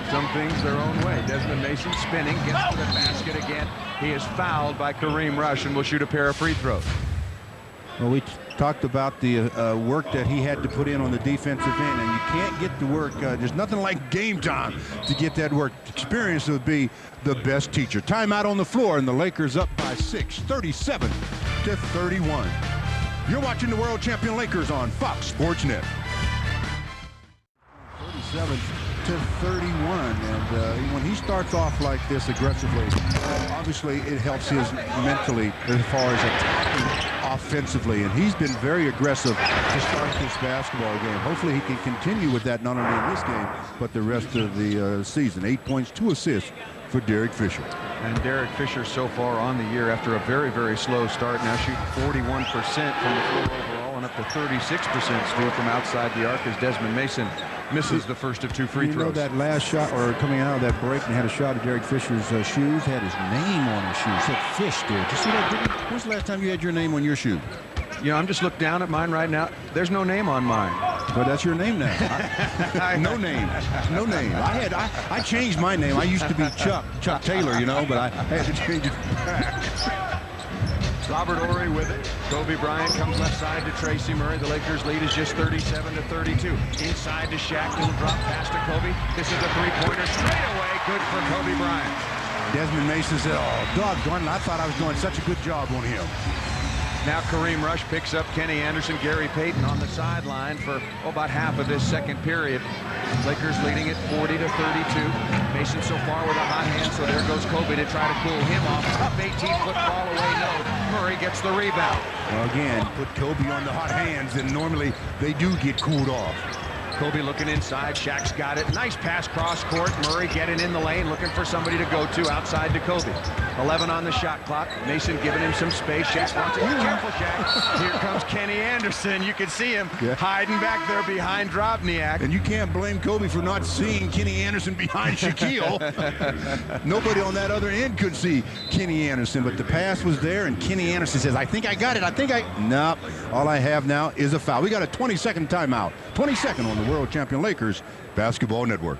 some things their own way. Desmond Mason spinning, gets to the basket again. He is fouled by Kareem Rush and will shoot a pair of free throws. Well, we talked about the work that he had to put in on the defensive end, and you can't get the work. There's nothing like game time to get that work. Experience would be the best teacher. Timeout on the floor, and the Lakers up by 6, 37-31. You're watching the world champion Lakers on Fox Sports Net. 37-31, and when he starts off like this aggressively, obviously it helps his mentally as far as attacking offensively, and he's been very aggressive to start this basketball game. Hopefully he can continue with that not only in this game but the rest of the season. 8 points, 2 assists for Derek Fisher. And Derek Fisher so far on the year after a very, very slow start, now shooting 41% from the floor overall and up to 36% still from outside the arc as Desmond Mason misses the first of 2 free throws. You know that last shot, or coming out of that break, and had a shot at Derek Fisher's shoes, had his name on his shoes. Said Fish there. Did you see that? When's the last time you had your name on your shoe? You know, I'm just looking down at mine right now. There's no name on mine. But that's your name now. No name. No name. I changed my name. I used to be Chuck Taylor, you know, but I had to change it back. Robert Horry with it. Kobe Bryant comes left side to Tracy Murray. The Lakers lead is just 37-32. Inside to Shaq. Little drop pass to Kobe. This is a three-pointer straight away. Good for Kobe Bryant. Desmond Mason said, oh, doggone, I thought I was doing such a good job on him. Now Kareem Rush picks up Kenny Anderson, Gary Payton on the sideline for about half of this second period. Lakers leading it 40 to 32. Mason so far with a hot hand, so there goes Kobe to try to cool him off. Tough 18-foot ball away, no. Murray gets the rebound. Well, again, put Kobe on the hot hands, and normally they do get cooled off. Kobe looking inside. Shaq's got it. Nice pass cross court. Murray getting in the lane, looking for somebody to go to outside to Kobe. 11 on the shot clock. Mason giving him some space. Shaq wants it. Careful, Shaq. Here comes Kenny Anderson. You can see him hiding back there behind Drobniak. And you can't blame Kobe for not seeing Kenny Anderson behind Shaquille. Nobody on that other end could see Kenny Anderson, but the pass was there, and Kenny Anderson says, I think I got it. Nope. All I have now is a foul. We got a 20-second timeout. 22nd on the World Champion Lakers Basketball Network.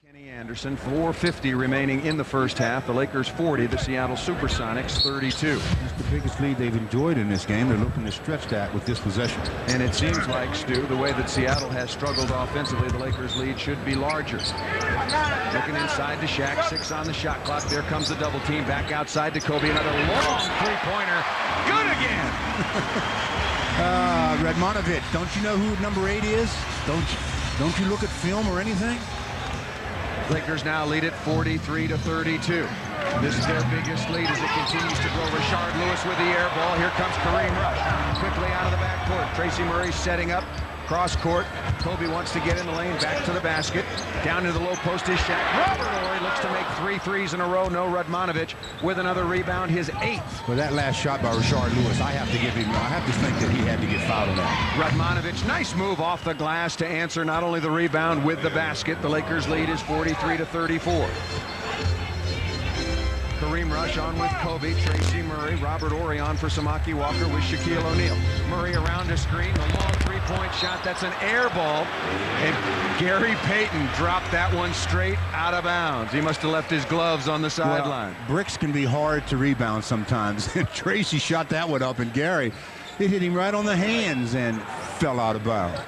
Kenny Anderson, 4:50 remaining in the first half. The Lakers 40, the Seattle Supersonics 32. That's the biggest lead they've enjoyed in this game. They're looking to stretch that with this possession. And it seems like, Stu, the way that Seattle has struggled offensively, the Lakers lead should be larger. Looking inside to Shaq, 6 on the shot clock. There comes the double team back outside to Kobe. Another long three-pointer. Good again. Radmanovich, don't you know who number 8 is? Don't you look at film or anything? Lakers now lead it 43 to 32. This is their biggest lead as it continues to grow. Rashard Lewis with the air ball. Here comes Kareem Rush. Quickly out of the backcourt. Tracy Murray setting up. Cross court. Kobe wants to get in the lane. Back to the basket. Down into the low post is Shaq. Robert Horry looks to make 3 threes in a row. No, Radmanovich with another rebound, his 8th. Well, that last shot by Rashard Lewis, I have to think that he had to get fouled on that. Radmanovich, nice move off the glass to answer not only the rebound with the basket. The Lakers lead is 43 to 34. Kareem Rush on with Kobe, Tracy Murray, Robert Horry on for Samaki Walker with Shaquille O'Neal. Murray around a screen, the long three-point shot, that's an air ball, and Gary Payton dropped that one straight out of bounds. He must have left his gloves on the sideline. Well, bricks can be hard to rebound sometimes, and Tracy shot that one up, and Gary, it hit him right on the hands and fell out of bounds.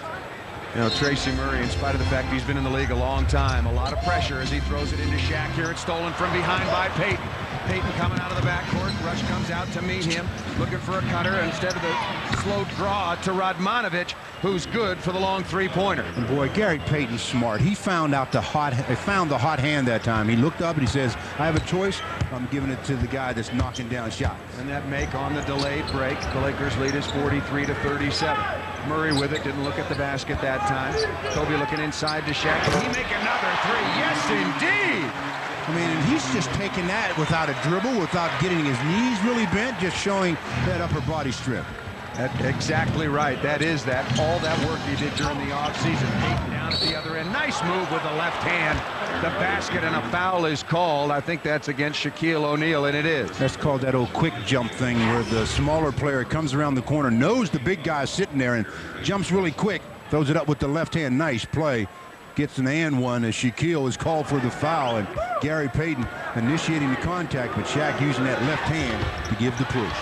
You know, Tracy Murray, in spite of the fact he's been in the league a long time, a lot of pressure as he throws it into Shaq. Here it's stolen from behind by Payton. Payton coming out of the backcourt. Rush comes out to meet him, looking for a cutter instead of the slow draw to Radmanovich, who's good for the long three-pointer. And boy, Gary Payton's smart. He found the hot hand that time. He looked up and he says, I have a choice. I'm giving it to the guy that's knocking down shots. And that make on the delayed break. The Lakers lead is 43 to 37. Murray with it, didn't look at the basket that time. Kobe looking inside to Shaq. Can he make another three? Yes, indeed. I mean, he's just taking that without a dribble, without getting his knees really bent, just showing that upper body strip. That's exactly right. That is all that work he did during the offseason. Payton down at the other end. Nice move with the left hand. The basket, and a foul is called. I think that's against Shaquille O'Neal, and it is. That's called that old quick jump thing where the smaller player comes around the corner, knows the big guy sitting there, and jumps really quick, throws it up with the left hand. Nice play. Gets an and one as Shaquille is called for the foul, and Gary Payton initiating the contact, but Shaq using that left hand to give the push.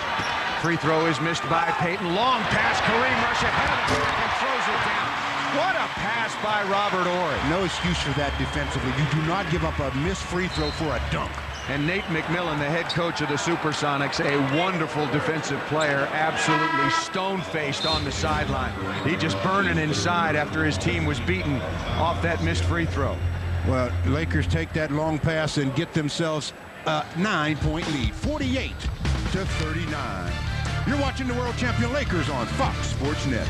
Free throw is missed by Payton. Long pass, Kareem Rush ahead of the back and throws it down. What a pass by Robert Horry. No excuse for that defensively. You do not give up a missed free throw for a dunk. And Nate McMillan, the head coach of the Supersonics, a wonderful defensive player, absolutely stone-faced on the sideline. He just burning inside after his team was beaten off that missed free throw. Well, the Lakers take that long pass and get themselves a 9-point lead, 48 to 39. You're watching the World Champion Lakers on Fox Sports Net.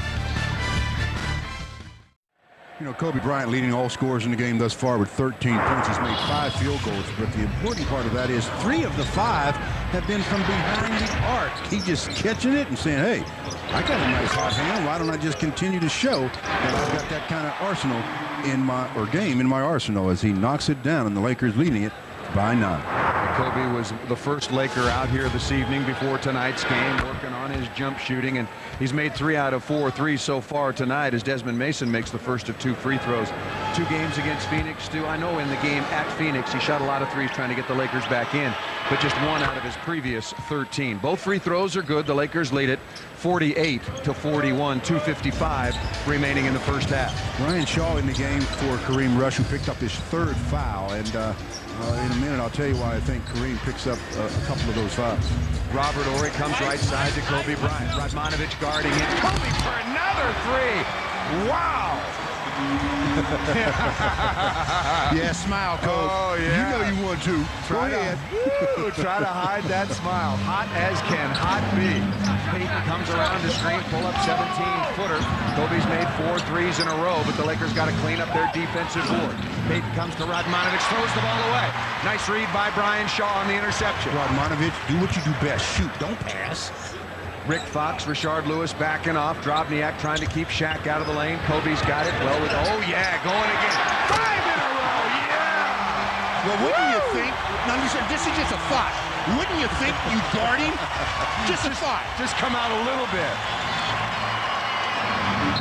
You know, Kobe Bryant leading all scorers in the game thus far with 13 points. He's made 5 field goals, but the important part of that is 3 of the 5 have been from behind the arc. He's just catching it and saying, hey, I got a nice hot hand. Why don't I just continue to show that I've got that kind of arsenal game in my arsenal, as he knocks it down, and the Lakers leading it by 9. Kobe was the first Laker out here this evening before tonight's game, working on his jump shooting, and he's made 3 out of 4 threes so far tonight as Desmond Mason makes the first of 2 free throws. 2 games against Phoenix, Stu. I know in the game at Phoenix he shot a lot of threes trying to get the Lakers back in, but just 1 out of his previous 13. Both free throws are good. The Lakers lead it 48 to 41, 2:55 remaining in the first half. Ryan Shaw in the game for Kareem Rush, who picked up his 3rd foul, and In a minute, I'll tell you why I think Kareem picks up a couple of those fouls. Robert Horry comes right side to Kobe Bryant. Radmanovich guarding it. Kobe for another three. Wow. Yeah, smile, Kobe. Oh, yeah. You know you want to. Go ahead. Try to hide that smile. Hot as can hot be. Payton comes around to screen, pull up 17-footer. Kobe's made 4 threes in a row, but the Lakers got to clean up their defensive board. Payton comes to Radmanovich, throws the ball away. Nice read by Brian Shaw on the interception. Radmanovich, do what you do best. Shoot, don't pass. Rick Fox, Rashard Lewis backing off. Drobniak trying to keep Shaq out of the lane. Kobe's got it. Well, with oh yeah, going again. 5 in a row, yeah! Well, wouldn't you think? Now listen, this is just a thought. Wouldn't you think you guard him? Just a thought. Just come out a little bit.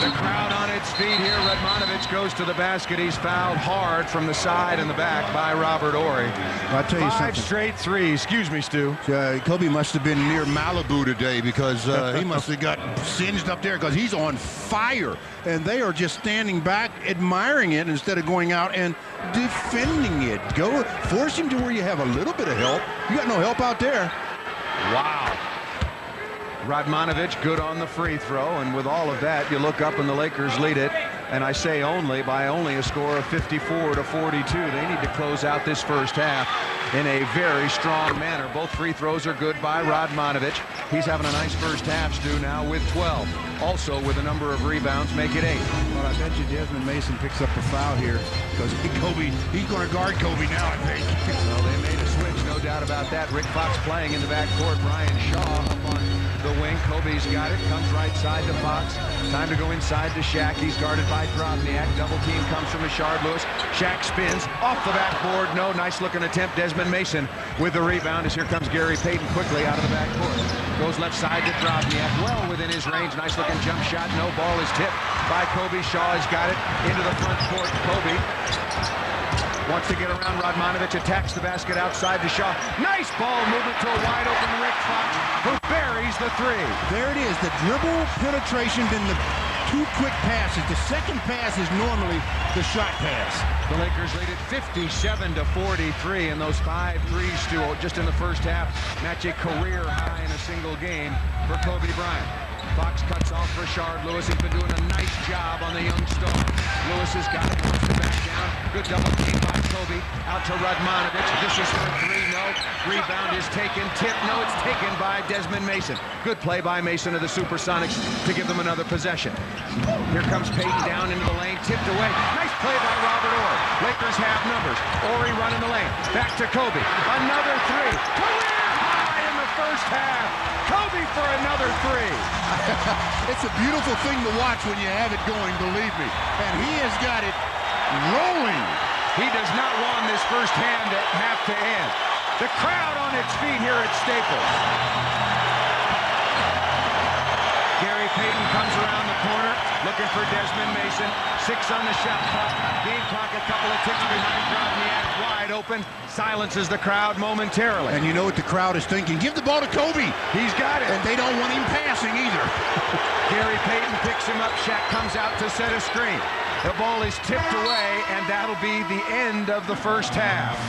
The crowd on its feet here. Radmanovich goes to the basket. He's fouled hard from the side and the back by Robert Horry. I'll tell you 5 something. straight threes. Excuse me, Stu. Kobe must have been near Malibu today because he must have got singed up there because he's on fire. And they are just standing back admiring it instead of going out and defending it. Go force him to where you have a little bit of help. You got no help out there. Wow. Radmanovich good on the free throw, and with all of that, you look up and the Lakers lead it, and I say by only a score of 54-42. They need to close out this first half in a very strong manner. Both free throws are good by Radmanovich. He's having a nice first half, Stu, now with 12. Also with a number of rebounds, make it 8. Well, I bet you Desmond Mason picks up the foul here because Kobe, he's going to guard Kobe now, I think. Well, they made a switch, no doubt about that. Rick Fox playing in the backcourt. Brian Shaw up on the wing. Kobe's got it, comes right side to Fox. Time to go inside to Shaq. He's guarded by Drobniak. Double team comes from Rashard Lewis. Shaq spins off the backboard. No, nice looking attempt. Desmond Mason with the rebound as here comes Gary Payton quickly out of the backcourt. Goes left side to Drobniak. Well within his range. Nice looking jump shot. No, ball is tipped by Kobe. Shaw has got it into the front court. Kobe wants to get around. Radmanovich attacks the basket outside to Shaw. Nice ball movement to a wide open Rick Fox, who buries the 3. There it is, the dribble penetration, then the 2 quick passes. The second pass is normally the shot pass. The Lakers lead it 57-43, and those 5 threes, Stu, just in the first half, match a career high in a single game for Kobe Bryant. Fox cuts off Rashard Lewis. He's been doing a nice job on the young star. Lewis has got it, wants to back down. Good double team by Kobe. Out to Radmanovich. This is for 3, no. Rebound is taken. Tip, no, it's taken by Desmond Mason. Good play by Mason of the Supersonics to give them another possession. Here comes Payton down into the lane, tipped away. Nice play by Robert Horry. Lakers have numbers. Horry running the lane. Back to Kobe. Another 3. Career high in the first half. Kobe for another 3. It's a beautiful thing to watch when you have it going, believe me. And he has got it rolling. He does not want this first half to end. The crowd on its feet here at Staples. Gary Payton comes around the corner, looking for Desmond Mason. 6 on the shot clock. Game clock a couple of ticks behind Drobniak. Wide open. Silences the crowd momentarily. And you know what the crowd is thinking? Give the ball to Kobe. He's got it. And they don't want him passing either. Gary Payton picks him up. Shaq comes out to set a screen. The ball is tipped away, and that'll be the end of the first half.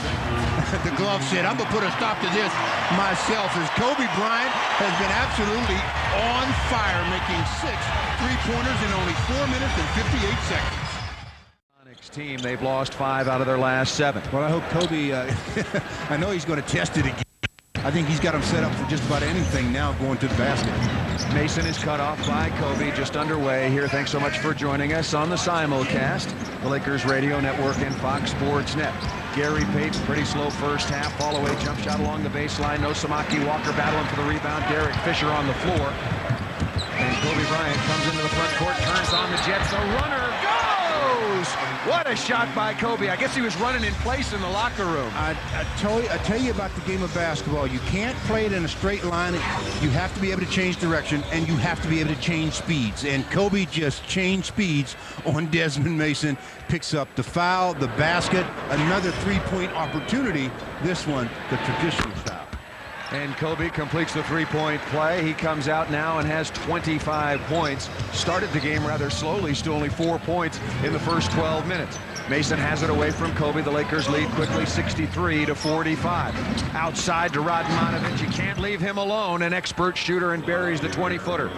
The glove said, I'm going to put a stop to this myself, as Kobe Bryant has been absolutely on fire, making 6 3-pointers in only 4 minutes and 58 seconds. Supersonics team, they've lost 5 out of their last 7. Well, I hope Kobe, I know he's going to test it again. I think he's got him set up for just about anything now going to the basket. Mason is cut off by Kobe, just underway here. Thanks so much for joining us on the simulcast, the Lakers Radio Network and Fox Sports Net. Gary Payton, pretty slow first half, fall away jump shot along the baseline. No Samaki Walker battling for the rebound. Derek Fisher on the floor. And Kobe Bryant comes into the front court, turns on the Jets. The runner goes! What a shot by Kobe. I guess he was running in place in the locker room. I tell you about the game of basketball. You can't play it in a straight line. You have to be able to change direction, and you have to be able to change speeds. And Kobe just changed speeds on Desmond Mason. Picks up the foul, the basket, another 3-point opportunity. This one, the traditional style. And Kobe completes the three-point play. He comes out now and has 25 points. Started the game rather slowly, still only 4 points in the first 12 minutes. Mason has it away from Kobe. The Lakers lead quickly 63-45. Outside to Radmanovic. You can't leave him alone. An expert shooter and buries the 20-footer.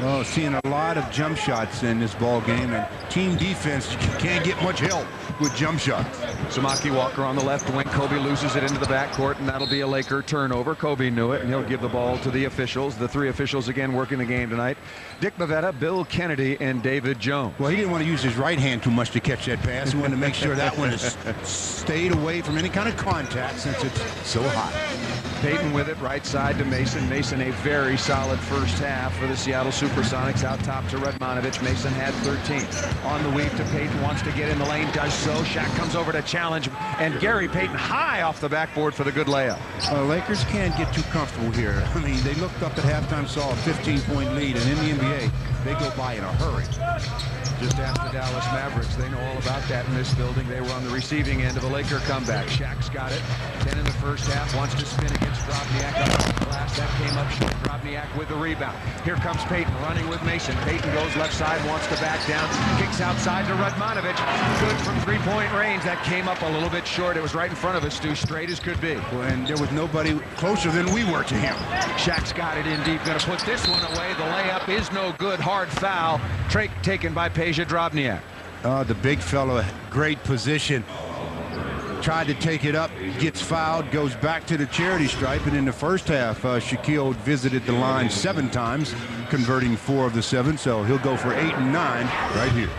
Well, seeing a lot of jump shots in this ball game, and team defense can't get much help with jump shots. Samaki Walker on the left wing. Kobe loses it into the backcourt, and that'll be a Laker turnover. Kobe knew it, and he'll give the ball to the officials. The three officials again working the game tonight: Dick Bavetta, Bill Kennedy, and David Jones. Well, he didn't want to use his right hand too much to catch that pass. He wanted to make sure that one stayed away from any kind of contact since it's so hot. Payton with it, right side to Mason. Mason, a very solid first half for the Seattle Supersonics. Out top to Radmanovic. Mason had 13. On the weave to Payton, wants to get in the lane, does so. Shaq comes over to challenge, and Gary Payton high off the backboard for the good layup. Lakers can't get too comfortable here. I mean, they looked up at halftime, saw a 15-point lead, and in the NBA, they go by in a hurry. Just ask the Dallas Mavericks. They know all about that in this building. They were on the receiving end of a Laker comeback. Shaq's got it. 10 in the first half. Wants to spin against Drobniak up on the glass. That came up short. Drobniak with the rebound. Here comes Payton running with Mason. Payton goes left side, wants to back down. Kicks outside to Radmanovic. Good from three-point range. That came up a little bit short. It was right in front of us, Stu. Straight as could be. Well, and there was nobody closer than we were to him. Shaq's got it in deep. Going to put this one away. The layup is no good. Hard foul. Taken by Peja Drobniak. The big fella, great position. Tried to take it up, gets fouled, goes back to the charity stripe, and in the first half, Shaquille visited the line 7 times, converting 4 of the 7, so he'll go for 8 and 9 right here.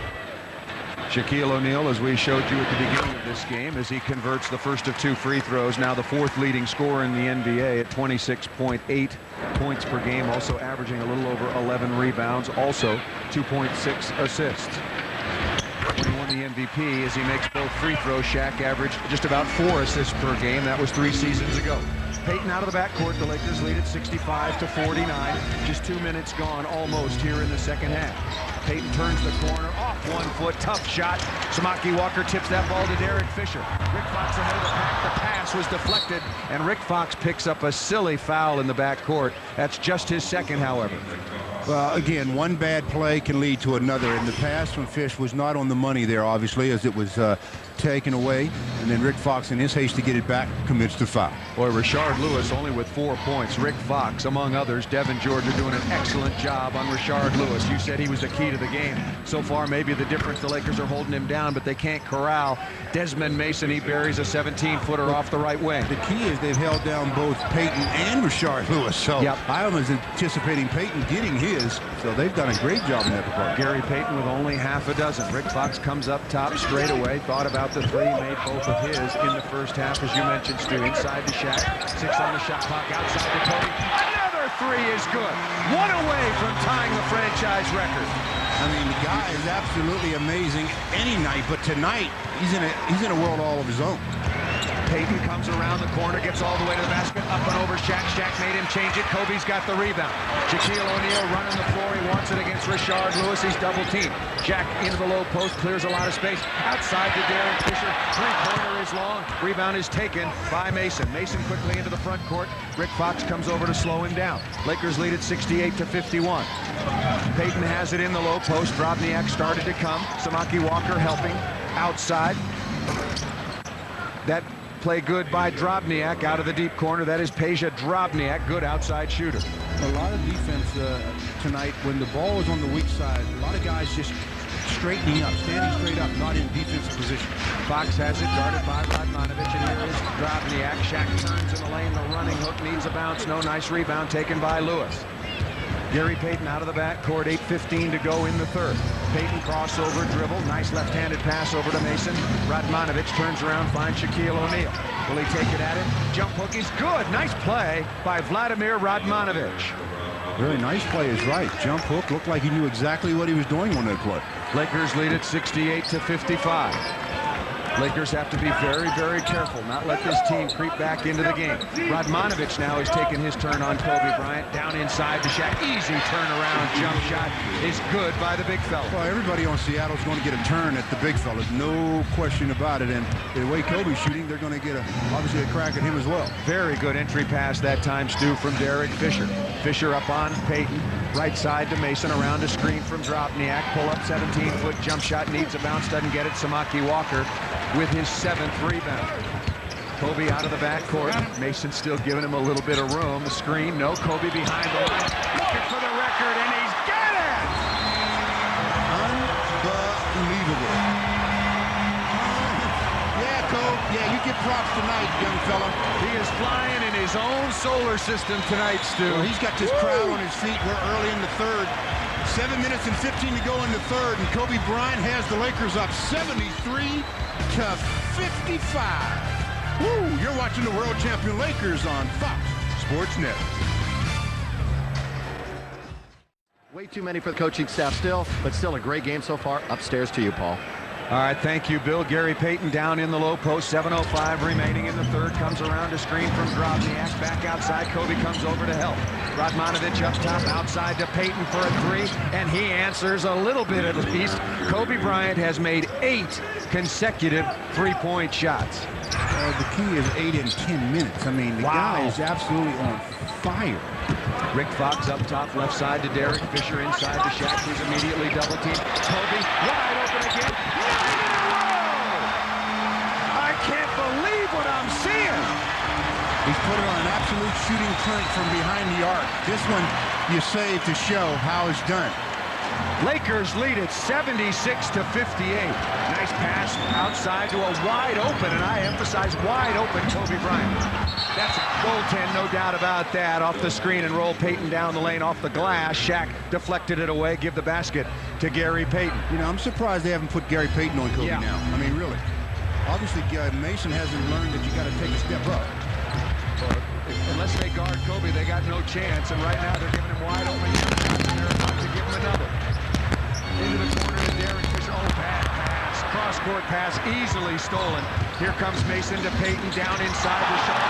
Shaquille O'Neal, as we showed you at the beginning of this game, as he converts the first of 2 free throws, now the 4th leading scorer in the NBA at 26.8 points per game, also averaging a little over 11 rebounds, also 2.6 assists. When he won the MVP, as he makes both free throws, Shaq averaged just about 4 assists per game. That was 3 seasons ago. Payton out of the backcourt. The Lakers lead at 65-49. Just 2 minutes gone almost here in the second half. Payton turns the corner, off 1 foot, tough shot. Samaki Walker tips that ball to Derek Fisher. Rick Fox ahead of the pack. The pass was deflected, and Rick Fox picks up a silly foul in the backcourt. That's just his second, however. Well, again, one bad play can lead to another, and the pass from Fish was not on the money there, obviously, as it was taken away, and then Rick Fox, in his haste to get it back, commits the foul. Boy, Rashard Lewis only with 4 points. Rick Fox, among others, Devin George are doing an excellent job on Rashard Lewis. You said he was the key to the game. So far, maybe the difference, the Lakers are holding him down, but they can't corral Desmond Mason. He buries a 17-footer off the right wing. The key is they've held down both Payton and Rashard Lewis, so yep. I was anticipating Payton getting his, so they've done a great job in that department. Gary Payton with only half a dozen. Rick Fox comes up top straight away, thought about the 3, made both of his in the first half, as you mentioned, Stu. Inside to Shaq, 6 on the shot clock, outside to Kobe. Another 3 is good. 1 away from tying the franchise record. I mean, the guy is absolutely amazing any night, but tonight he's in a world all of his own. Payton comes around the corner, gets all the way to the basket, up and over Shaq. Shaq made him change it. Kobe's got the rebound. Shaquille O'Neal running the floor. He wants it against Rashard Lewis. He's double teamed. Shaq into the low post, clears a lot of space. Outside to Derek Fisher. 3-pointer is long. Rebound is taken by Mason. Mason quickly into the front court. Rick Fox comes over to slow him down. Lakers lead at 68-51. Payton has it in the low post. Drobniak started to come. Samaki Walker helping. Outside. That play good by Drobniak out of the deep corner. That is Peja Drobniak, good outside shooter. A lot of defense tonight when the ball is on the weak side. A lot of guys just straightening up, standing straight up, not in defensive position. Fox has it, guarded by Radmanovic, and here is Drobniak. Shaq turns in the lane, the running hook needs a bounce. No, nice rebound taken by Lewis. Gary Payton out of the backcourt, 8:15 to go in the third. Payton crossover dribble, nice left-handed pass over to Mason. Radmanovic turns around, finds Shaquille O'Neal. Will he take it at him? Jump hook is good. Nice play by Vladimir Radmanovic. Really nice play is right. Jump hook, looked like he knew exactly what he was doing on that play. Lakers lead at 68-55. Lakers have to be very, very careful, not let this team creep back into the game. Radmanovich now has taken his turn on Kobe Bryant. Down inside to Shaq. Easy turnaround jump shot is good by the big fella. Well, everybody on Seattle is going to get a turn at the big fella. No question about it. And the way Kobe's shooting, they're going to get obviously a crack at him as well. Very good entry pass that time, Stu, from Derek Fisher. Fisher up on Payton. Right side to Mason, around a screen from Drobniak. Pull up 17-foot jump shot, needs a bounce, doesn't get it. Samaki Walker with his 7th rebound. Kobe out of the backcourt. Mason still giving him a little bit of room. The screen, no. Kobe behind the line, looking for the record, and he's got it! Unbelievable. Yeah, Kobe. Yeah, you get props tonight, young fella. He is flying in his own solar system tonight, Stu. Well, he's got this crowd on his feet. We're early in the third. 7 minutes and 15 to go in the third, and Kobe Bryant has the Lakers up 73 to 55. Woo! You're watching the world champion Lakers on Fox Sports Net. Way too many for the coaching staff still, but still a great game so far. Upstairs to you, Paul. All right, thank you, Bill. Gary Payton down in the low post. 7:05 remaining in the third. Comes around a screen from Drobniak. Back outside. Kobe comes over to help. Radmanovich up top, outside to Payton for a 3, and he answers a little bit at least. Kobe Bryant has made 8 consecutive three-point shots. The key is 8 in 10 minutes. I mean, the guy is absolutely on fire. Rick Fox up top, left side to Derek Fisher, inside to Shaq, who's immediately double-teamed. Kobe wide open again. 9 in a row! I can't believe what I'm seeing. He's put it on an absolute shooting clinic from behind the arc. This one you save to show how it's done. Lakers lead it 76 to 58. Nice pass outside to a wide open, and I emphasize wide open Kobe Bryant. That's a goaltend, no doubt about that. Off the screen and roll Payton down the lane off the glass. Shaq deflected it away, give the basket to Gary Payton. You know, I'm surprised they haven't put Gary Payton on Kobe now. I mean, really. Obviously, Mason hasn't learned that you got to take a step up. Unless they guard Kobe, they got no chance, and right now they're giving him wide open shots, and they're about to give him another. Into the corner to Derek Fisher. Oh, bad pass. Cross-court pass easily stolen. Here comes Mason to Payton down inside the shot.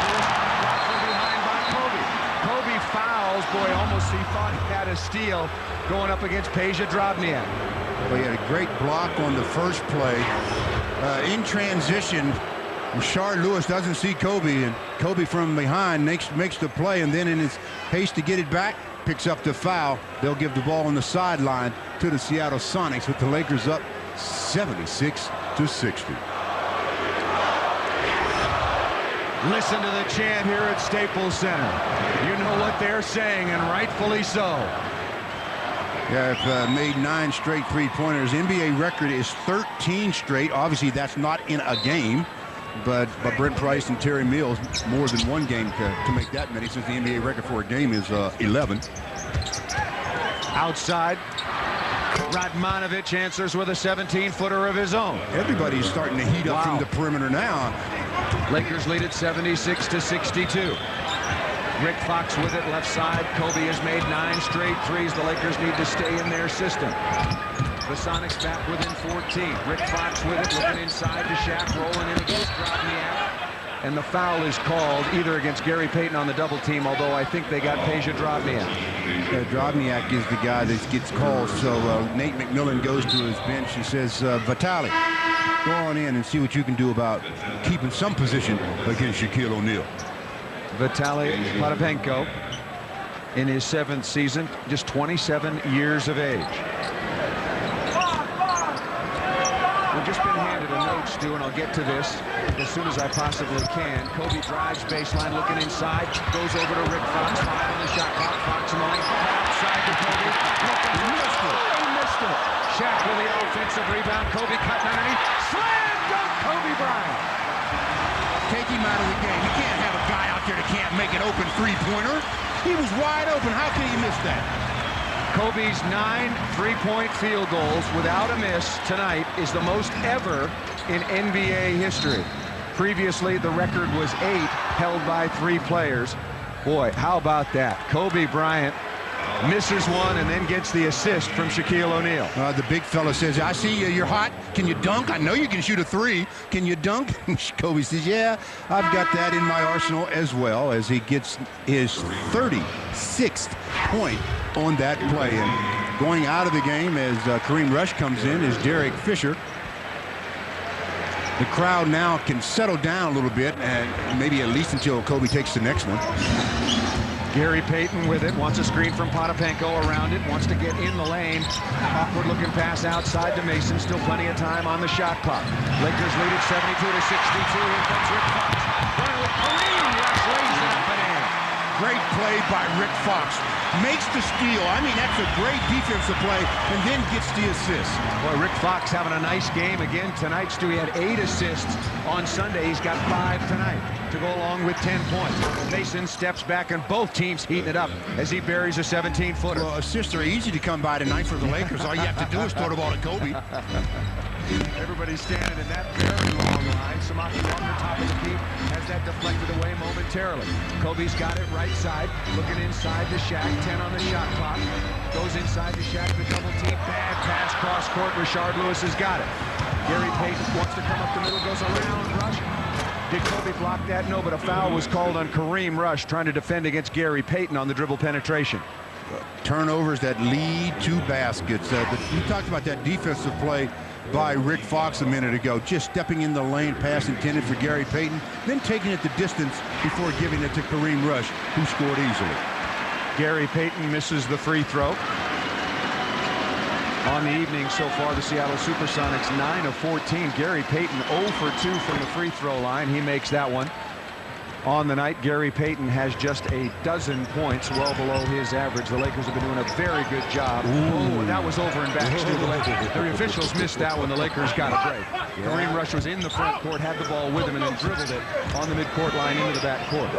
Blocked from behind by Kobe. Kobe fouls. Boy, almost he thought he had a steal going up against Peja Drobniak. Well, he had a great block on the first play. In transition, Rashard Lewis doesn't see Kobe, and Kobe from behind makes the play, and then in his haste to get it back, picks up the foul. They'll give the ball on the sideline to the Seattle Sonics with the Lakers up 76 to 60. Listen to the chant here at Staples Center. You know what they're saying, and rightfully so. Yeah, if made 9 straight three-pointers. NBA record is 13 straight. Obviously, that's not in a game. But Brent Price and Terry Mills, more than one game to make that many, since the NBA record for a game is 11. Outside, Radmanovich answers with a 17-footer of his own. Everybody's starting to heat up from the perimeter now. Lakers lead it 76 to 62. Rick Fox with it left side. Kobe has made 9 straight threes. The Lakers need to stay in their system. The Sonics back within 14. Rick Fox with it, looking inside to Shaq, rolling in against Drobniak. And the foul is called either against Gary Payton on the double team, although I think they got Peja Drobniak. Drobniak is the guy that gets called, so Nate McMillan goes to his bench and says, Vitali, go on in and see what you can do about keeping some position against Shaquille O'Neal. Vitali Potapenko in his 7th season, just 27 years of age. We've just been handed a note, Stu, and I'll get to this as soon as I possibly can. Kobe drives baseline, looking inside, goes over to Rick Fox, 5 on the shot clock. Fox in the lane, outside to Kobe. He missed it. Shaq with the offensive rebound. Kobe cutting underneath. Slam dunk, Kobe Bryant. Take him out of the game. You can't have a guy out there that can't make an open three-pointer. He was wide open. How can he miss that? Kobe's 9 three-point field goals without a miss tonight is the most ever in NBA history. Previously, the record was 8, held by 3 players. Boy, how about that? Kobe Bryant Misses one and then gets the assist from Shaquille O'Neal. The big fella says, I see you, you're hot. Can you dunk? I know you can shoot a three. Can you dunk? Kobe says, yeah, I've got that in my arsenal as well, as he gets his 36th point on that play. And going out of the game as Kareem Rush comes in is Derek Fisher. The crowd now can settle down a little bit, and maybe at least until Kobe takes the next one. Gary Payton with it, wants a screen from Potapenko around it, wants to get in the lane. Awkward looking pass outside to Mason, still plenty of time on the shot clock. Lakers lead it 72-62, here comes Rick Fox. Kareem Rush lays it up and in. Great play by Rick Fox. Makes the steal. I mean, that's a great defensive play, and then gets the assist. Boy, Rick Fox having a nice game again tonight. Stu, he had 8 assists on Sunday. He's got 5 tonight to go along with 10 points. Mason steps back, and both teams heating it up as he buries a 17-footer. Well, assists are easy to come by tonight for the Lakers. All you have to do is throw the ball to Kobe. Everybody's standing in that very long line. Samaki on the top of the key has that deflected away momentarily. Kobe's got it right side, looking inside to Shaq. 10 on the shot clock. Goes inside to Shaq, the double team. Bad pass cross court. Rashard Lewis has got it. Gary Payton wants to come up the middle, goes around Rush. Did Kobe block that? No, but a foul was called on Kareem Rush trying to defend against Gary Payton on the dribble penetration. Turnovers that lead to baskets. We talked about that defensive play by Rick Fox a minute ago, just stepping in the lane, pass intended for Gary Payton, then taking it the distance before giving it to Kareem Rush, who scored easily. Gary Payton misses the free throw. On the evening so far, the Seattle Supersonics 9 of 14. Gary Payton 0 for 2 from the free throw line. He makes that one. On the night, Gary Payton has just a dozen points, well below his average. The Lakers have been doing a very good job. Oh, that was over and back. The officials missed that one. The Lakers got a break. Yeah. Kareem Rush was in the front court, had the ball with him, and then dribbled it on the midcourt line into the back court.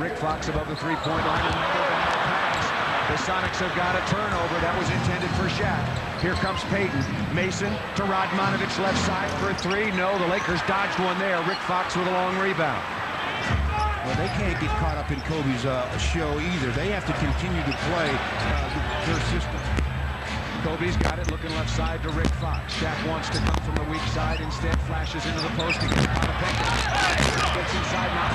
Rick Fox above the three-point line. Another bad pass. The Sonics have got a turnover. That was intended for Shaq. Here comes Payton. Mason to Radmanovich, left side for 3. No, the Lakers dodged one there. Rick Fox with a long rebound. Well, they can't get caught up in Kobe's show either. They have to continue to play their system. Kobe's got it, looking left side to Rick Fox. Shaq wants to come from the weak side, instead flashes into the post against Potapenko. Gets inside, not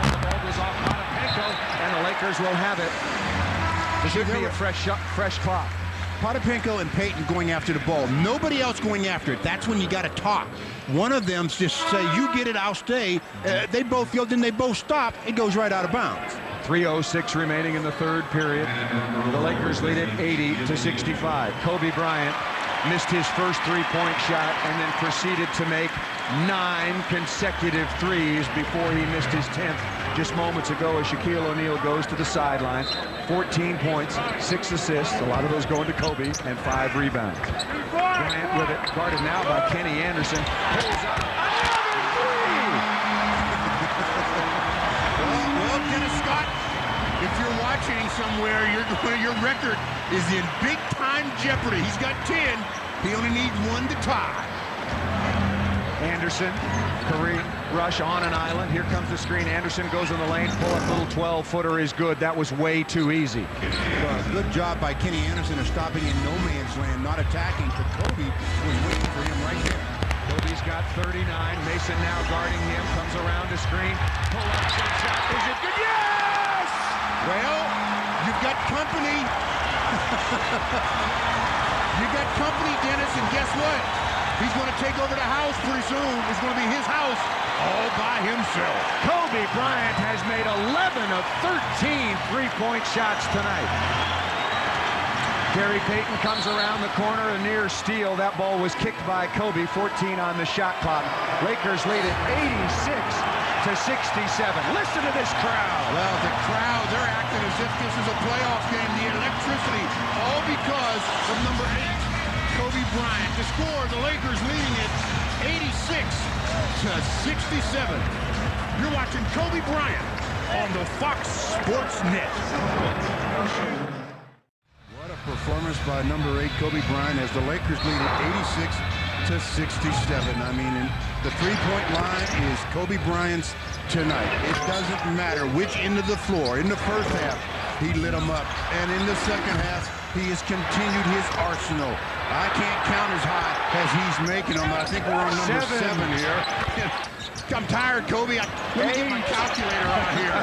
the ball goes off Potapenko, and the Lakers will have it. It should be a fresh clock. Potapenko and Payton going after the ball. Nobody else going after it. That's when you got to talk. One of them just say, you get it, I'll stay. They both go, then they both stop. It goes right out of bounds. 3:06 remaining in the third period. The Lakers lead it 80-65. Kobe Bryant missed his first three-point shot and then proceeded to make 9 consecutive threes before he missed his 10th just moments ago as Shaquille O'Neal goes to the sideline. 14 points, 6 assists, a lot of those going to Kobe, and 5 rebounds. Bryant with it, guarded now by Kenny Anderson. Pulls up. Well, Dennis Scott, if you're watching somewhere, your record is in big-time jeopardy. He's got 10. He only needs 1 to tie. Anderson, Kareem Rush on an island. Here comes the screen. Anderson goes in the lane. Pull up little 12-footer is good. That was way too easy. Good job by Kenny Anderson of stopping in no man's land, not attacking, but Kobe was waiting for him right there. Kobe's got 39. Mason now guarding him. Comes around the screen. Pull up, shot. Is it good? Yes! Well, you've got company. You got company, Dennis, and guess what? He's going to take over the house pretty soon. It's going to be his house all by himself. Kobe Bryant has made 11 of 13 three-point shots tonight. Gary Payton comes around the corner, a near steal. That ball was kicked by Kobe, 14 on the shot clock. Lakers lead it 86-67. Listen to this crowd. Well, the crowd, they're acting as if this is a playoff game. The electricity, all because of number 8. Kobe Bryant to score, the Lakers leading it 86-67. You're watching Kobe Bryant on the Fox Sports Net. What a performance by number 8 Kobe Bryant as the Lakers lead it 86-67. I mean, the three-point line is Kobe Bryant's tonight. It doesn't matter which end of the floor. In the first half, He lit them up. And in the second half, he has continued his arsenal. I can't count as high as he's making them. I think we're on number 7 here. I'm tired, Kobe. Let me get my calculator out here.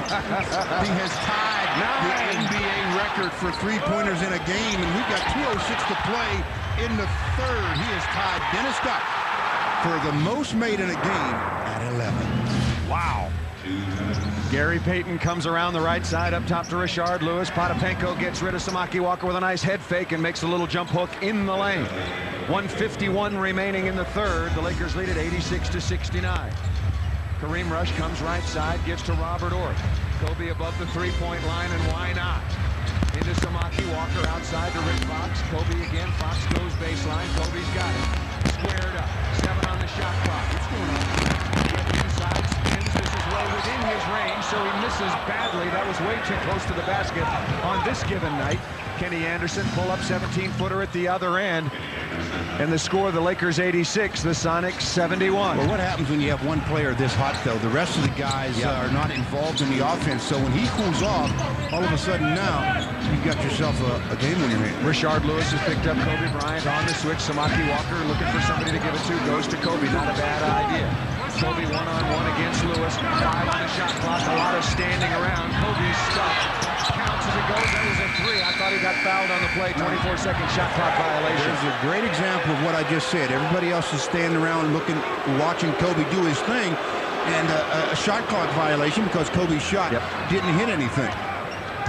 He has tied the NBA record for three-pointers in a game, and we've got 2:06 to play in the third. He has tied Dennis Scott for the most made in a game at 11. Wow. Gary Payton comes around the right side up top to Rashard Lewis. Potapenko gets rid of Samaki Walker with a nice head fake and makes a little jump hook in the lane. 1:51 remaining in the third. The Lakers lead at 86-69. Kareem Rush comes right side, gives to Robert Orr. Kobe above the three-point line, and why not? Into Samaki Walker outside to Rick Fox. Kobe again. Fox goes baseline. Kobe's got it. Squared up. 7 on the shot clock. What's going on? Inside spins. This is well within his range, so he misses badly. That was way too close to the basket on this given night. Kenny Anderson pull up 17-footer at the other end. And the score, the Lakers 86, the Sonics 71. Well, what happens when you have one player this hot, though? The rest of the guys are not involved in the offense. So when he cools off, all of a sudden now, you've got yourself a game on your hands. Rashard Lewis has picked up Kobe Bryant on the switch. Samaki Walker looking for somebody to give it to. Goes to Kobe. Not a bad idea. Kobe one-on-one against Lewis. 5 on the shot clock. A lot of standing around. Kobe's stuck. Counts as it goes. That was a 3. I thought he got fouled on the play. 24-second shot clock violation. There's a great example of what I just said. Everybody else is standing around looking, watching Kobe do his thing, and a shot clock violation because Kobe's shot didn't hit anything.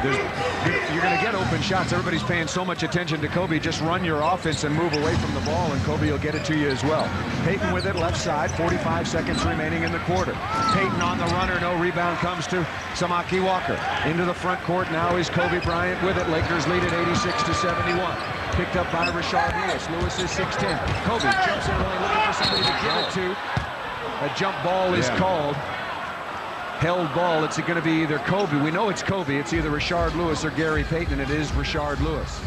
You're going to get open shots. Everybody's paying so much attention to Kobe. Just run your offense and move away from the ball, and Kobe will get it to you as well. Payton with it, left side, 45 seconds remaining in the quarter. Payton on the runner, no rebound comes to Samaki Walker. Into the front court now is Kobe Bryant with it. Lakers lead at 86-71. Picked up by Rashard Lewis. Lewis is 6'10". Kobe jumps in early, looking for somebody to give it to. A jump ball is called. Held ball. It's going to be either Kobe. We know it's Kobe. It's either Rashard Lewis or Gary Payton. It is Rashard Lewis.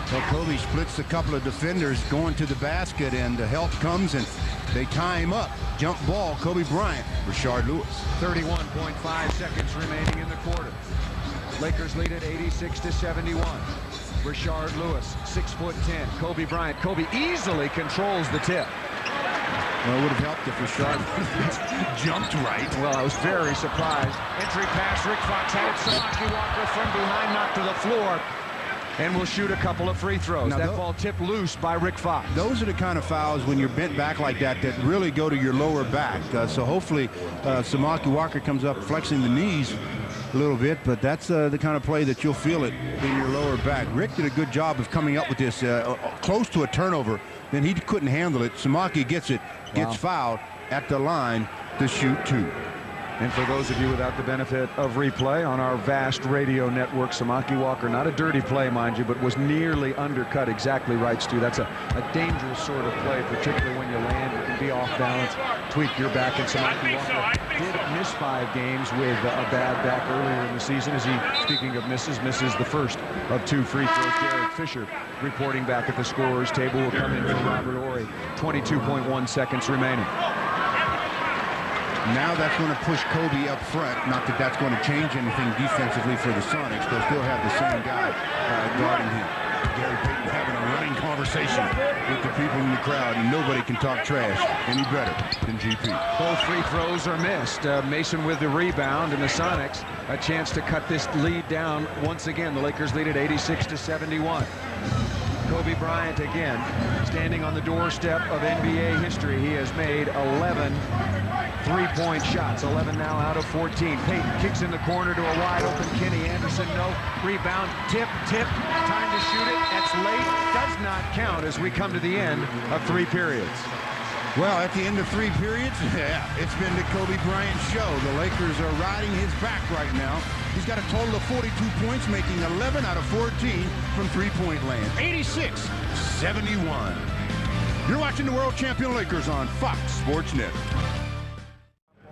So Kobe splits a couple of defenders going to the basket, and the help comes, and they tie him up. Jump ball, Kobe Bryant, Rashard Lewis. 31.5 seconds remaining in the quarter. Lakers lead at 86-71. Rashard Lewis, 6'10". Kobe Bryant. Kobe easily controls the tip. Well, it would have helped if Rashard jumped right. Well, I was very surprised. Entry pass, Rick Fox had it. Samaki Walker from behind, knocked to the floor, and will shoot a couple of free throws. Now, that ball tipped loose by Rick Fox. Those are the kind of fouls when you're bent back like that that really go to your lower back. So hopefully Samaki Walker comes up flexing the knees a little bit, but that's the kind of play that you'll feel it in your lower back. Rick did a good job of coming up with this close to a turnover. Then he couldn't handle it. Samaki gets it, gets fouled at the line to shoot 2. And for those of you without the benefit of replay on our vast radio network, Samaki Walker, not a dirty play, mind you, but was nearly undercut. Exactly right, Stu. That's a dangerous sort of play, particularly when you land. You can be off balance, tweak your back, and Samaki Walker did miss 5 games with a bad back earlier in the season. As he, speaking of misses the first of 2 free throws. Derek Fisher reporting back at the scorer's table will come in for Robert Horry. 22.1 seconds remaining. Now that's going to push Kobe up front. Not that that's going to change anything defensively for the Sonics. They'll still have the same guy guarding him. Gary Payton having a running conversation with the people in the crowd, and nobody can talk trash any better than GP. Both free throws are missed. Mason with the rebound, and the Sonics a chance to cut this lead down once again. The Lakers lead at 86-71. Kobe Bryant again standing on the doorstep of NBA history. He has made 11 three-point shots, 11 now out of 14. Payton kicks in the corner to a wide-open Kenny Anderson. No rebound. Tip. Time to shoot it. That's late. Does not count as we come to the end of 3 periods. Well, at the end of 3 periods, it's been the Kobe Bryant show. The Lakers are riding his back right now. He's got a total of 42 points, making 11 out of 14 from three-point land. 86-71. You're watching the world champion Lakers on Fox Sports Net.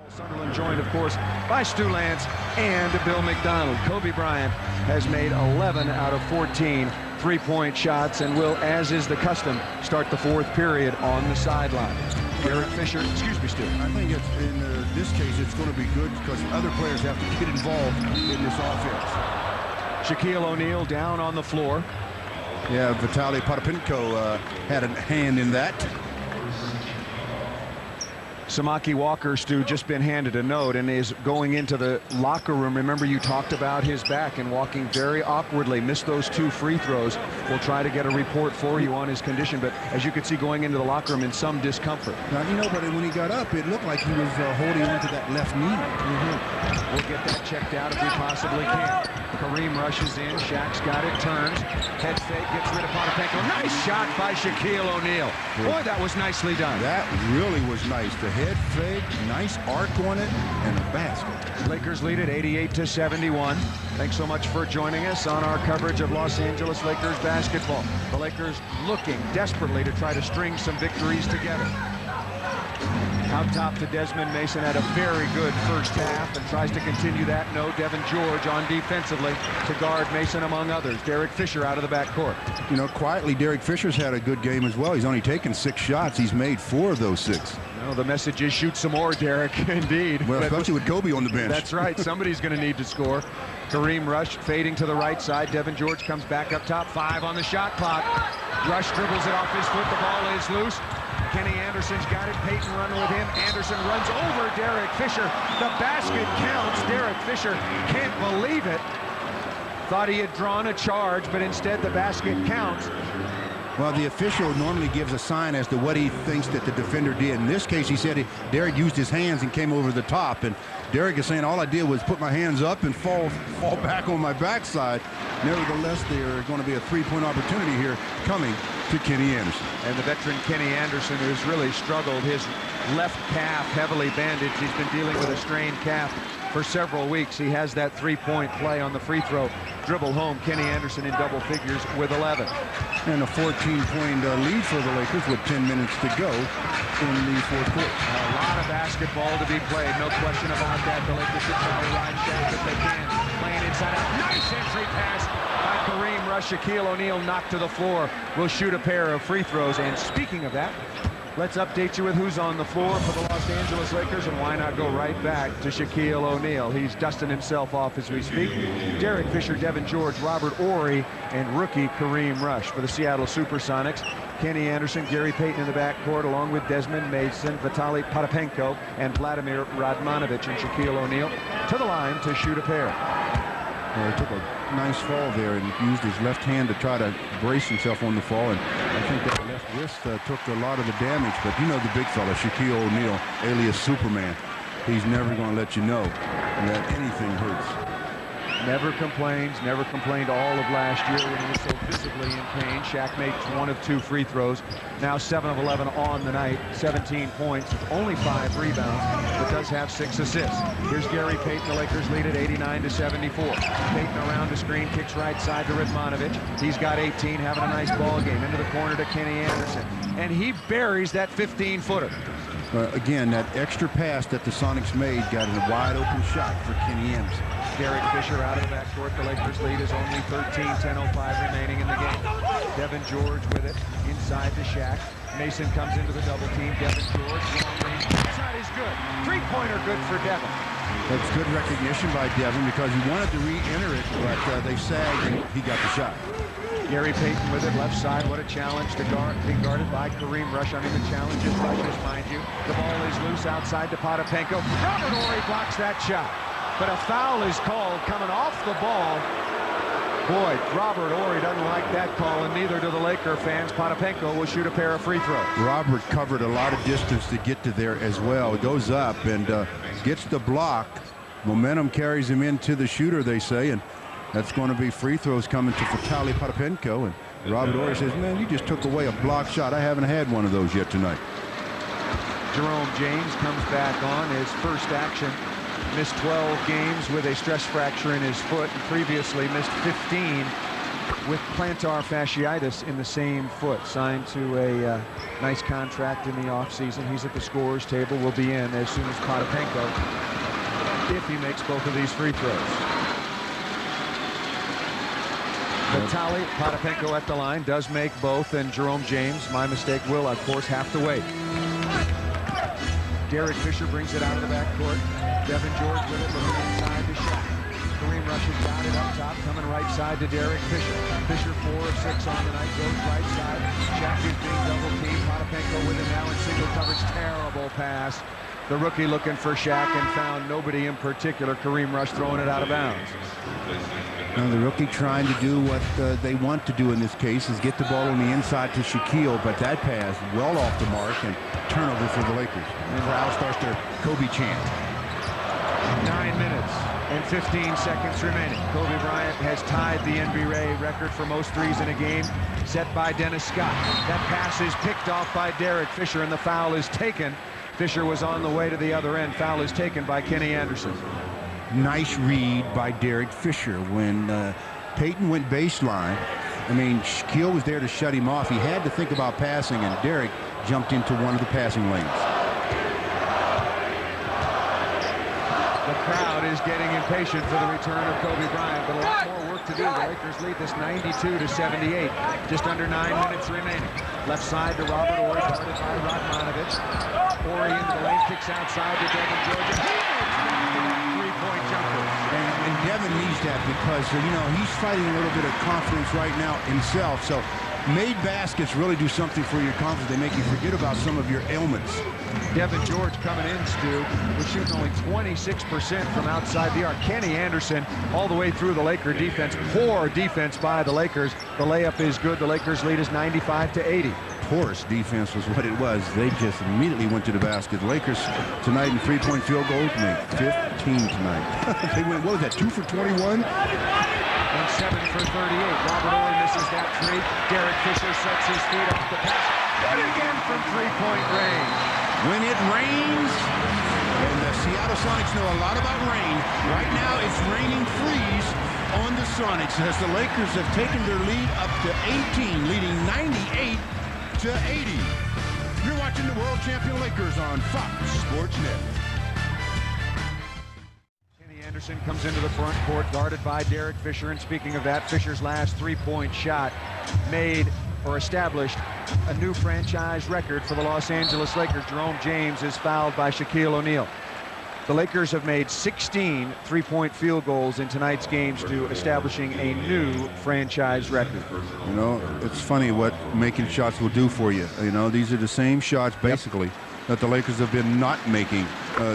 Sunderland joined, of course, by Stu Lance and Bill McDonald. Kobe Bryant has made 11 out of 14 three-point shots and will, as is the custom, start the 4th period on the sideline. Derek Fisher, excuse me, Stu. I think it's in this case it's going to be good because other players have to get involved in this offense. Shaquille O'Neal down on the floor. Yeah, Vitaly Potapenko had a hand in that. Samaki Walker, Stu, just been handed a note and is going into the locker room. Remember, you talked about his back and walking very awkwardly. Missed those 2 free throws. We'll try to get a report for you on his condition, but as you can see, going into the locker room in some discomfort. Now, but when he got up, it looked like he was holding onto that left knee. We'll get that checked out if we possibly can. Kareem rushes in. Shaq's got it, turns. Head fake, gets rid of Potapenko. Nice shot by Shaquille O'Neal. Boy, that was nicely done. That really was nice. The head fake, nice arc on it, and a basket. Lakers lead it 88-71. Thanks so much for joining us on our coverage of Los Angeles Lakers basketball. The Lakers looking desperately to try to string some victories together. Out top to Desmond Mason, had a very good first half and tries to continue that. No, Devin George on defensively to guard Mason among others. Derek Fisher out of the backcourt. Quietly, Derek Fisher's had a good game as well. He's only taken 6 shots. He's made 4 of those 6. No, the message is shoot some more, Derek. Indeed. Well, especially with Kobe on the bench. That's right. Somebody's going to need to score. Kareem Rush fading to the right side. Devin George comes back up top. 5 on the shot clock. Rush dribbles it off his foot. The ball is loose. Kenny Anderson's got it. Peyton running with him. Anderson runs over Derek Fisher. The basket counts. Derek Fisher can't believe it. Thought he had drawn a charge, but instead the basket counts. Well, the official normally gives a sign as to what he thinks that the defender did. In this case, he said Derek used his hands and came over the top. And Derek is saying all I did was put my hands up and fall back on my backside. Nevertheless, there's going to be a 3-point opportunity here coming to Kenny Anderson. And the veteran Kenny Anderson, who's really struggled, his left calf heavily bandaged. He's been dealing with a strained calf for several weeks. He has that 3-point play on the free throw. Dribble home, Kenny Anderson in double figures with 11. And a 14-point lead for the Lakers with 10 minutes to go in the fourth quarter. A lot of basketball to be played, no question about that. The Lakers should try to ride Shaq if they can. Playing inside out. Nice entry pass by Kareem Rush. Shaquille O'Neal knocked to the floor. Will shoot a pair of free throws. And speaking of that, let's update you with who's on the floor for the Los Angeles Lakers, and why not go right back to Shaquille O'Neal. He's dusting himself off as we speak. Derek Fisher, Devin George, Robert Horry, and rookie Kareem Rush. For the Seattle Supersonics, Kenny Anderson, Gary Payton in the backcourt, along with Desmond Mason, Vitaly Potapenko, and Vladimir Radmanovic, and Shaquille O'Neal to the line to shoot a pair. He took a nice fall there and used his left hand to try to brace himself on the fall, and I think that left wrist took a lot of the damage. But the big fella, Shaquille O'Neal, alias Superman, he's never going to let you know that anything hurts. Never complained all of last year when he was so visibly in pain. Shaq made 1 of 2 free throws. Now 7 of 11 on the night, 17 points, only 5 rebounds, but does have 6 assists. Here's Gary Payton. The Lakers lead at 89-74. Payton around the screen, kicks right side to Radmanovic. He's got 18, having a nice ball game. Into the corner to Kenny Anderson, and he buries that 15-footer. Again, that extra pass that the Sonics made got a wide open shot for Kenny Anderson. Derek Fisher out of the backcourt. The Lakers lead is only 13, 10:05 remaining in the game. Devin George with it inside the Shaq. Mason comes into the double team. Devin George, long range shot is good. 3-pointer good for Devin. That's good recognition by Devin because he wanted to re-enter it, but they sagged and he got the shot. Gary Payton with it, left side. What a challenge to being guarded by Kareem Rush. I mean, the challenge is rushes, mind you. The ball is loose outside to Potapenko. Robert Horry blocks that shot. But a foul is called coming off the ball. Boy, Robert Horry doesn't like that call, and neither do the Laker fans. Potapenko will shoot a pair of free throws. Robert covered a lot of distance to get to there as well. It goes up and gets the block. Momentum carries him into the shooter, they say, and that's going to be free throws coming to Vitaly Potapenko. And Robert Horry says, man, you just took away a block shot. I haven't had one of those yet tonight. Jerome James comes back on his first action. Missed 12 games with a stress fracture in his foot, and previously missed 15 with plantar fasciitis in the same foot. Signed to a nice contract in the offseason. He's at the scorer's table. Will be in as soon as Potapenko, if he makes both of these free throws. Vitaly Potapenko at the line, does make both, and Jerome James, my mistake, will of course have to wait. Derek Fisher brings it out of the backcourt. Devin George with it, looking inside the shot. Kareem Rush Rush has got it up top, coming right side to Derek Fisher. Fisher 4 of 6 on the night, goes right side. Shaq is being double teamed. Potapenko with him now in single coverage. Terrible pass. The rookie looking for Shaq and found nobody in particular. Kareem Rush throwing it out of bounds. Now the rookie trying to do what they want to do in this case is get the ball on the inside to Shaquille, but that pass well off the mark and turnover for the Lakers. And the crowd starts their Kobe chant. 9 minutes and 15 seconds remaining. Kobe Bryant has tied the NBA record for most threes in a game, set by Dennis Scott. That pass is picked off by Derek Fisher, and the foul is taken. Fisher was on the way to the other end. Foul is taken by Kenny Anderson. Nice read by Derek Fisher when Peyton went baseline. I mean, Shaquille was there to shut him off. He had to think about passing, and Derek jumped into one of the passing lanes. The crowd is getting impatient for the return of Kobe Bryant, but a lot more work to do. The Lakers lead this 92-78. Just under 9 minutes remaining. Left side to Robert Horry, guarded by Radmanovich. Horry into the lane, kicks outside to Devin George. He makes that three-point jumper. And Devin needs that because, you know, he's fighting a little bit of confidence right now himself. So made baskets really do something for your confidence. They make you forget about some of your ailments. Devin George coming in, Stu, was shooting only 26% from outside the arc. Kenny Anderson all the way through the Laker defense. Poor defense by the Lakers. The layup is good. The Lakers lead is 95-80. Porous defense was what it was. They just immediately went to the basket. Lakers tonight in three-point field goals made 15 tonight. They went, what was that, 2 for 21? And 7 for 38. Robert Horry misses that three. Derek Fisher sets his feet off the pass. Good again from three-point range. When it rains, and the Seattle Sonics know a lot about rain, right now it's raining freeze on the Sonics as the Lakers have taken their lead up to 18, leading 98-80. You're watching the world champion Lakers on Fox Sports Net. Kenny Anderson comes into the front court, guarded by Derek Fisher, and speaking of that, Fisher's last three-point shot made or established a new franchise record for the Los Angeles Lakers. Jerome James is fouled by Shaquille O'Neal. The Lakers have made 16 three-point field goals in tonight's games to establishing a new franchise record. You know, it's funny what making shots will do for you. You know, these are the same shots basically that the Lakers have been not making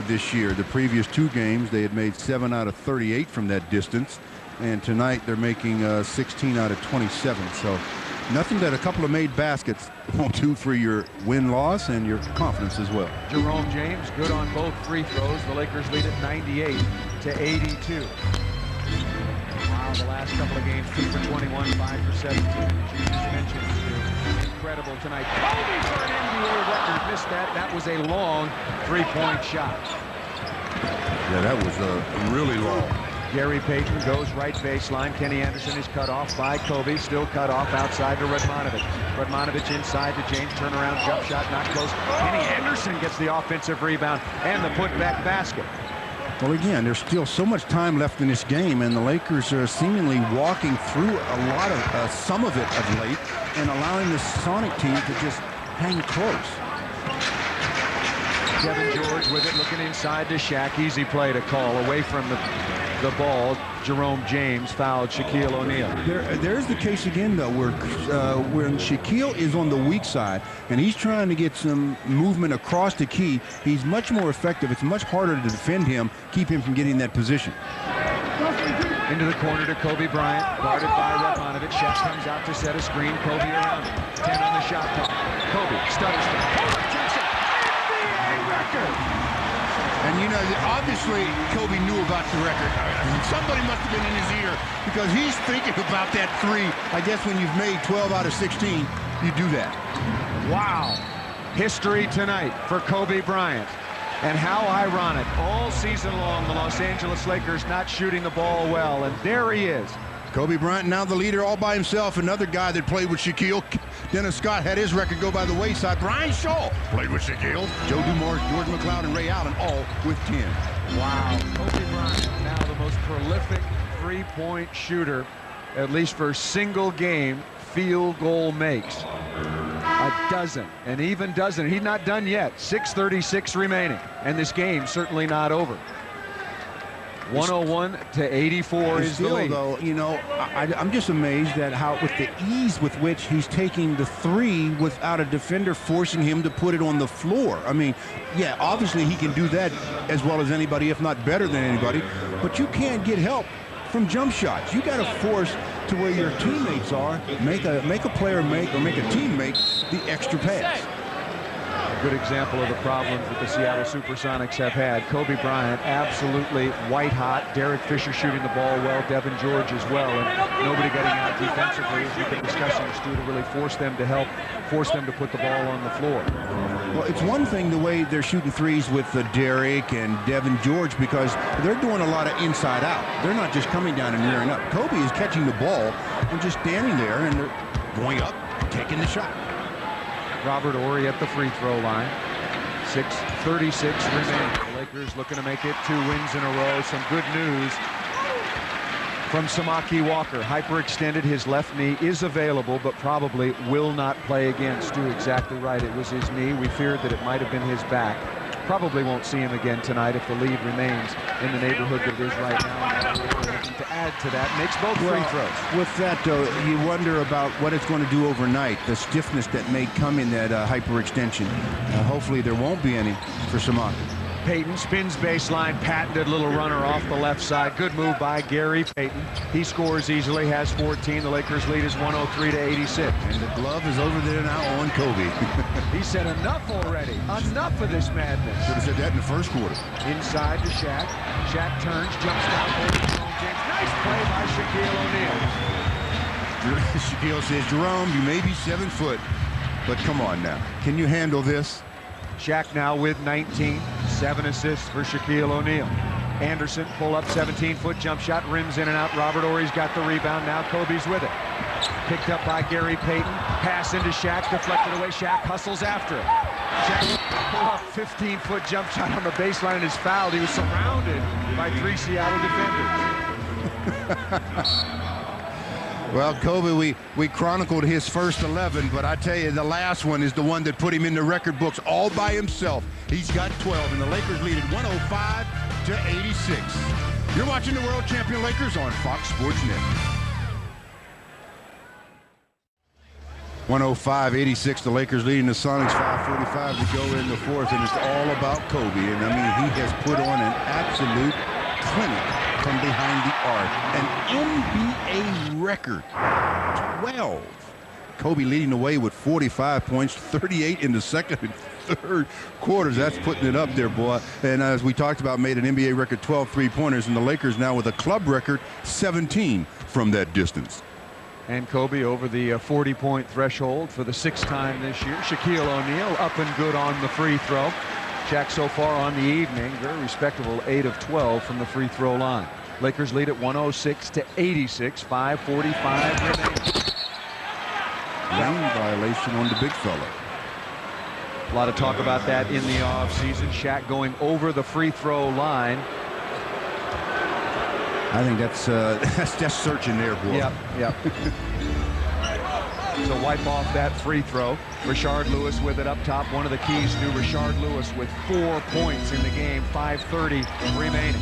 this year. The previous two games, they had made 7 out of 38 from that distance. And tonight they're making 16 out of 27. So nothing that a couple of made baskets won't do for your win-loss and your confidence as well. Jerome James good on both free throws. The Lakers lead at 98-82. Wow, the last couple of games, 2 for 21, 5 for 17. As you just mentioned, incredible tonight. Kobe for an NBA record. Missed that. That was a long three-point shot. Yeah, that was really long. Gary Payton goes right baseline. Kenny Anderson is cut off by Kobe. Still cut off outside to Radmanovich. Radmanovich inside to James. Turnaround jump shot, not close. Kenny Anderson gets the offensive rebound and the putback basket. Well, again, there's still so much time left in this game, and the Lakers are seemingly walking through a lot of some of it of late and allowing the Sonic team to just hang close. Devin George with it, looking inside to Shaq. Easy play to call away from the ball. Jerome James fouled Shaquille O'Neal. There's the case again, though, where when Shaquille is on the weak side and he's trying to get some movement across the key, he's much more effective. It's much harder to defend him, keep him from getting that position. Into the corner to Kobe Bryant, guarded by Radmanovich. Shaq comes out to set a screen. Kobe around him. 10 on the shot clock. Kobe stutters. NBA record. And, you know, obviously Kobe knew about the record. Somebody must have been in his ear because he's thinking about that three. I guess when you've made 12 out of 16, you do that. Wow. History tonight for Kobe Bryant. And how ironic. All season long, the Los Angeles Lakers not shooting the ball well. And there he is. Kobe Bryant now the leader all by himself. Another guy that played with Shaquille. Dennis Scott had his record go by the wayside. Brian Shaw played with Shaquille. Joe Dumars, George McLeod, and Ray Allen all with 10. Wow. Kobe Bryant now the most prolific three-point shooter, at least for single game field goal makes. A dozen, and even dozen. He's not done yet. 6:36 remaining, and this game's certainly not over. 101 to 84 is the still, lead. though, you know, I'm just amazed at how, with the ease with which he's taking the three without a defender forcing him to put it on the floor. I mean, yeah, obviously he can do that as well as anybody, if not better than anybody, but you can't get help from jump shots. You got to force to where your teammates are, make a player make, or make a team make the extra pass. A good example of the problems that the Seattle Supersonics have had. Kobe Bryant absolutely white hot. Derek Fisher shooting the ball well. Devin George as well. And nobody getting out defensively, as we've been discussing, Stu, to really force them to help, force them to put the ball on the floor. Well, it's one thing the way they're shooting threes with Derek and Devin George, because they're doing a lot of inside out. They're not just coming down and rearing up. Kobe is catching the ball and just standing there, and they're going up, taking the shot. Robert Horry at the free throw line. 6:36 remaining. The Lakers looking to make it 2 wins in a row. Some good news from Samaki Walker. Hyperextended. His left knee is available, but probably will not play again. Stu, exactly right. It was his knee. We feared that it might have been his back. Probably won't see him again tonight if the lead remains in the neighborhood that it is right now. Looking to add to that, makes both free throws. With that, though, you wonder about what it's going to do overnight, the stiffness that may come in that hyperextension. Hopefully there won't be any for Samaki. Payton spins baseline, patented little runner off the left side. Good move by Gary Payton. He scores easily, has 14. The Lakers lead is 103 to 86. And the glove is over there now on Kobe. He said enough already. Enough of this madness. Should have said that in the first quarter. Inside to Shaq. Shaq turns, jumps down, over Jerome James. Nice play by Shaquille O'Neal. Shaquille says, Jerome, you may be 7 foot, but come on now. Can you handle this? Shaq now with 19, 7 assists for Shaquille O'Neal. Anderson, pull up, 17-foot jump shot, rims in and out. Robert Horry's got the rebound, now Kobe's with it. Picked up by Gary Payton, pass into Shaq, deflected away, Shaq hustles after it. Shaq pull up, 15-foot jump shot on the baseline and is fouled. He was surrounded by 3 Seattle defenders. Well, Kobe, we chronicled his first 11, but I tell you, the last one is the one that put him in the record books all by himself. He's got 12, and the Lakers lead at 105 to 86. You're watching the world champion Lakers on Fox Sports Net. 105-86, the Lakers leading the Sonics, 5:45 to go in the fourth, and it's all about Kobe. And I mean, he has put on an absolute clinic from behind the arc. An NBA record, 12. Kobe leading the way with 45 points, 38 in the second and third quarters. That's putting it up there, boy. And as we talked about, made an NBA record 12 three-pointers, and the Lakers now with a club record 17 from that distance. And Kobe over the 40-point threshold for the 6th time this year. Shaquille O'Neal up and good on the free throw. Shaq so far on the evening, very respectable 8 of 12 from the free throw line. Lakers lead at 106 to 86, 5:45 remaining. Lane violation on the big fella. A lot of talk about that in the offseason. Shaq going over the free throw line. I think that's searching there, boy. Yep. So wipe off that free throw. Rashard Lewis with it up top. One of the keys to Rashard Lewis with 4 points in the game. 5:30 remaining.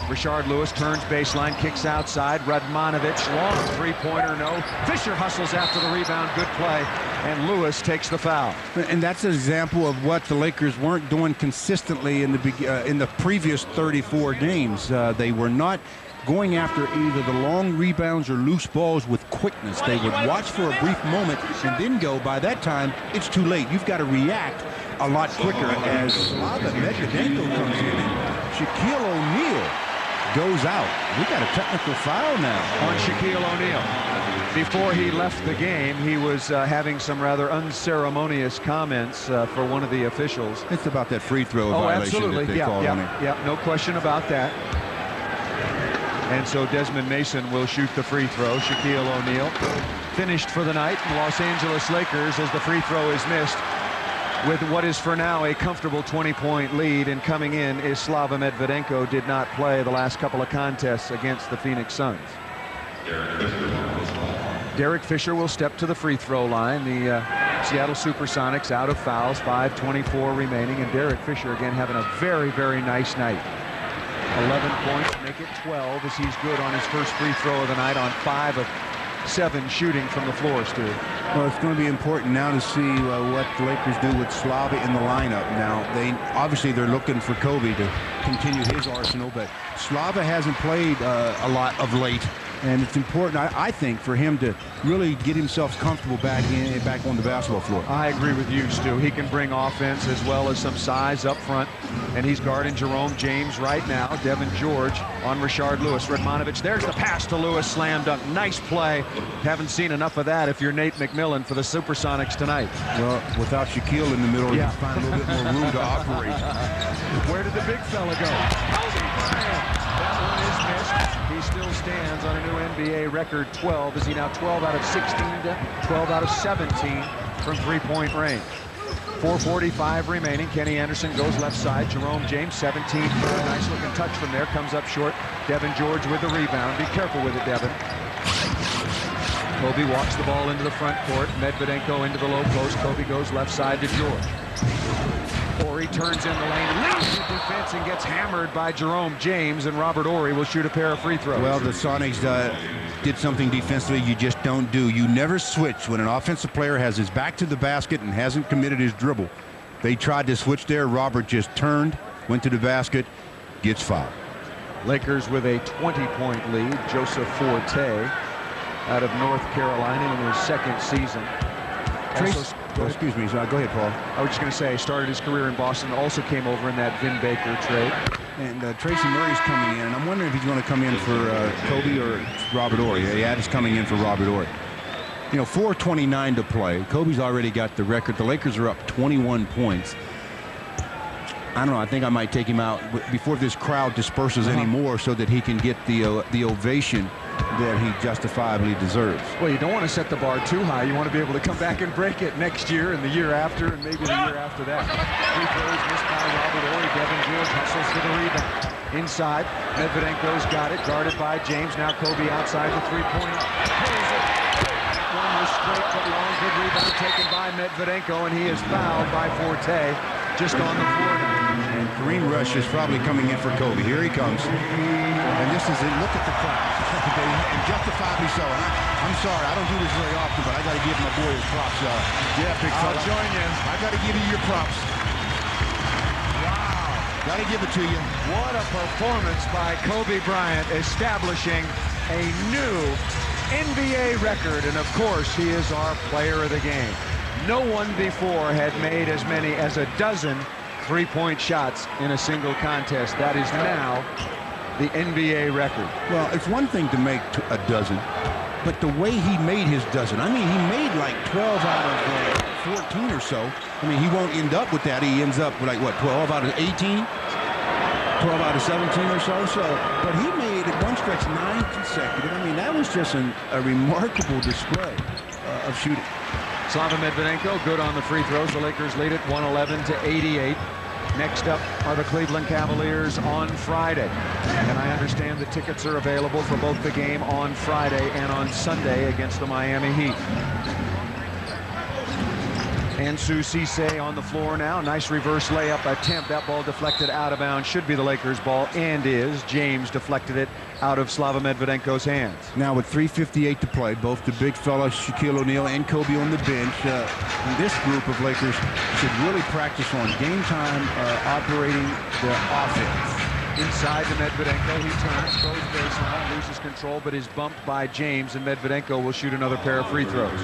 Rashard Lewis turns baseline, kicks outside. Radmanovic, long three-pointer, no. Fisher hustles after the rebound, good play, and Lewis takes the foul. And that's an example of what the Lakers weren't doing consistently in the previous 34 games. They were not going after either the long rebounds or loose balls with quickness. They would watch for a brief moment and then go. By that time, it's too late. You've got to react a lot quicker as Slava Medvedenko comes in and Shaquille O'Neal goes out. We got a technical foul now on Shaquille O'Neal. Before he left the game, he was having some rather unceremonious comments for one of the officials. It's about that free throw violation absolutely. that they called on him. Yeah, no question about that. And so Desmond Mason will shoot the free throw. Shaquille O'Neal finished for the night. The Los Angeles Lakers, as the free throw is missed, with what is for now a comfortable 20-point lead, and coming in is Slava Medvedenko. Did not play the last couple of contests against the Phoenix Suns. Derek Fisher will step to the free throw line. The Seattle Supersonics out of fouls, 5:24 remaining, and Derek Fisher again having a very, very nice night. 11 points, make it 12 as he's good on his first free throw of the night on 5 of 7 shooting from the floor, Stu. Well, it's going to be important now to see what the Lakers do with Slava in the lineup. Now, they're looking for Kobe to continue his arsenal, but Slava hasn't played a lot of late, and it's important, I think, for him to really get himself comfortable back on the basketball floor. I agree with you, Stu. He can bring offense as well as some size up front, and he's guarding Jerome James right now. Devin George on Rashard Lewis. Radmanovich, there's the pass to Lewis, slam dunk. Nice play. Haven't seen enough of that if you're Nate McMillan for the Supersonics tonight. Well, without Shaquille in the middle, you find a little bit more room to operate. Where did the big fella go? Kobe Bryant. That one is missed. He still stands on a new NBA record 12. Is he now 12 out of 16 to 12 out of 17 from three-point range? 4:45 remaining. Kenny Anderson goes left side. Jerome James, 17. Nice looking touch from there. Comes up short. Devin George with the rebound. Be careful with it, Devin. Kobe walks the ball into the front court. Medvedenko into the low post. Kobe goes left side to George. Horry turns in the lane, leads the defense and gets hammered by Jerome James, and Robert Horry will shoot a pair of free throws. Well, the Sonics did something defensively you just don't do. You never switch when an offensive player has his back to the basket and hasn't committed his dribble. They tried to switch there. Robert just turned, went to the basket, gets fouled. Lakers with a 20-point lead. Joseph Forte out of North Carolina in his second season. Excuse me, go ahead, Paul. I was just going to say, started his career in Boston, also came over in that Vin Baker trade. And Tracy Murray's coming in, and I'm wondering if he's going to come in for Kobe or Robert Horry. Yeah, he's coming in for Robert Horry. You know, 4:29 to play. Kobe's already got the record. The Lakers are up 21 points. I don't know, I think I might take him out before this crowd disperses anymore so that he can get the ovation that he justifiably deserves. Well, you don't want to set the bar too high. You want to be able to come back and break it next year and the year after and maybe the year after that. Free throws missed by Robert Horry. Devin George hustles for the rebound. Inside, Medvedenko's got it, guarded by James. Now Kobe outside the three-pointer. Pulls it. One was straight but long. Good rebound taken by Medvedenko, and he is fouled by Forte just on the floor now. And Kareem Rush is probably coming in for Kobe. Here he comes. And this is it. Look at the crowd. And justifiably so. And I'm sorry, I don't do this very often, but I got to give my boy his props. Yeah, big fella. I'll join you. I got to give you your props. Wow. Got to give it to you. What a performance by Kobe Bryant, establishing a new NBA record. And of course, he is our player of the game. No one before had made as many as a dozen three-point shots in a single contest. That is now the NBA record. Well, it's one thing to make a dozen, but the way he made his dozen, I mean, he made like 12 out of 14 or so. I mean, he won't end up with that. He ends up with like, what, 12 out of 18? 12 out of 17 or so. But he made at one stretch 9 consecutive. I mean, that was just a remarkable display of shooting. Slava Medvedenko good on the free throws. The Lakers lead it 111-88. Next up are the Cleveland Cavaliers on Friday. And I understand the tickets are available for both the game on Friday and on Sunday against the Miami Heat. Ansu Cisse on the floor now. Nice reverse layup attempt. That ball deflected out of bounds. Should be the Lakers' ball, and is. James deflected it out of Slava Medvedenko's hands. Now with 3:58 to play, both the big fella Shaquille O'Neal and Kobe on the bench. This group of Lakers should really practice on game time operating their offense. Inside to Medvedenko, he turns, goes baseline, loses control, but is bumped by James, and Medvedenko will shoot another pair of free throws.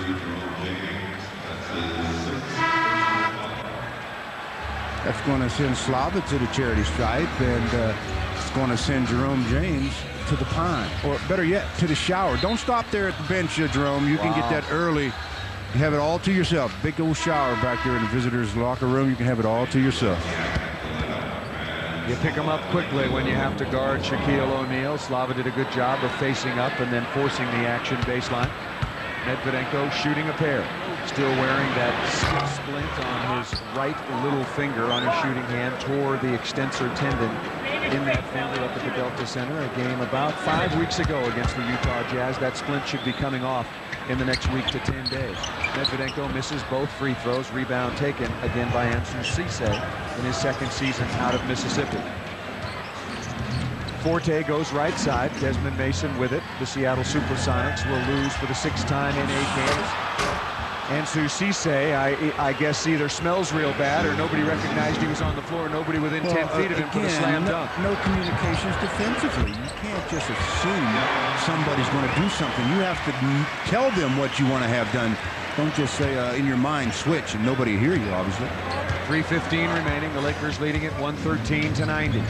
That's going to send Slava to the charity stripe, and it's going to send Jerome James to the pine, or better yet, to the shower. Don't stop there at the bench, Jerome. You can get that early. You have it all to yourself. Big old shower back there in the visitors' locker room. You can have it all to yourself. You pick them up quickly when you have to guard Shaquille O'Neal. Slava did a good job of facing up and then forcing the action baseline. Medvedenko shooting a pair. Still wearing that splint on his right little finger on his shooting hand. Tore the extensor tendon in that finger up at the Delta Center. A game about 5 weeks ago against the Utah Jazz. That splint should be coming off in the next week to 10 days. Medvedenko misses both free throws. Rebound taken again by Ansu Cisse in his second season out of Mississippi. Forte goes right side. Desmond Mason with it. The Seattle Supersonics will lose for the 6th time in 8 games. Ansu Cisse, I guess, either smells real bad or nobody recognized he was on the floor. Nobody within 10 feet of him for the slam dunk. No communications defensively. You can't just assume somebody's going to do something. You have to tell them what you want to have done. Don't just say in your mind switch and nobody hear you, obviously. 3:15 remaining. The Lakers leading it 113-90.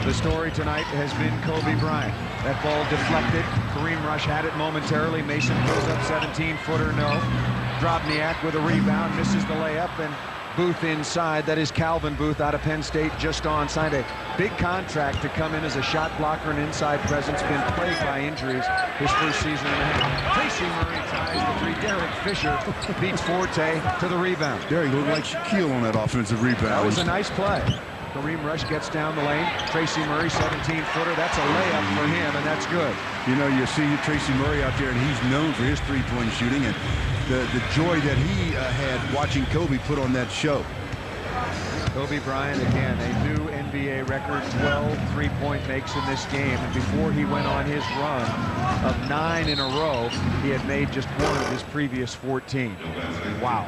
The story tonight has been Kobe Bryant. That ball deflected. Kareem Rush had it momentarily. Mason goes up 17-footer, no. Drobniak with a rebound, misses the layup, and Booth inside. That is Calvin Booth out of Penn State, just on. Signed a big contract to come in as a shot blocker and inside presence. Been plagued by injuries his first season and a half. Tracy Murray tries the three. Derek Fisher beats Forte to the rebound. There he looked like Shaquille on that offensive rebound. That was a nice play. Kareem Rush gets down the lane. Tracy Murray, 17-footer. That's a layup for him, and that's good. You know, you see Tracy Murray out there, and he's known for his three-point shooting, and the joy that he had watching Kobe put on that show. Kobe Bryant, again, a new NBA record, 12 three-point makes in this game. And before he went on his run of 9 in a row, he had made just one of his previous 14. Wow.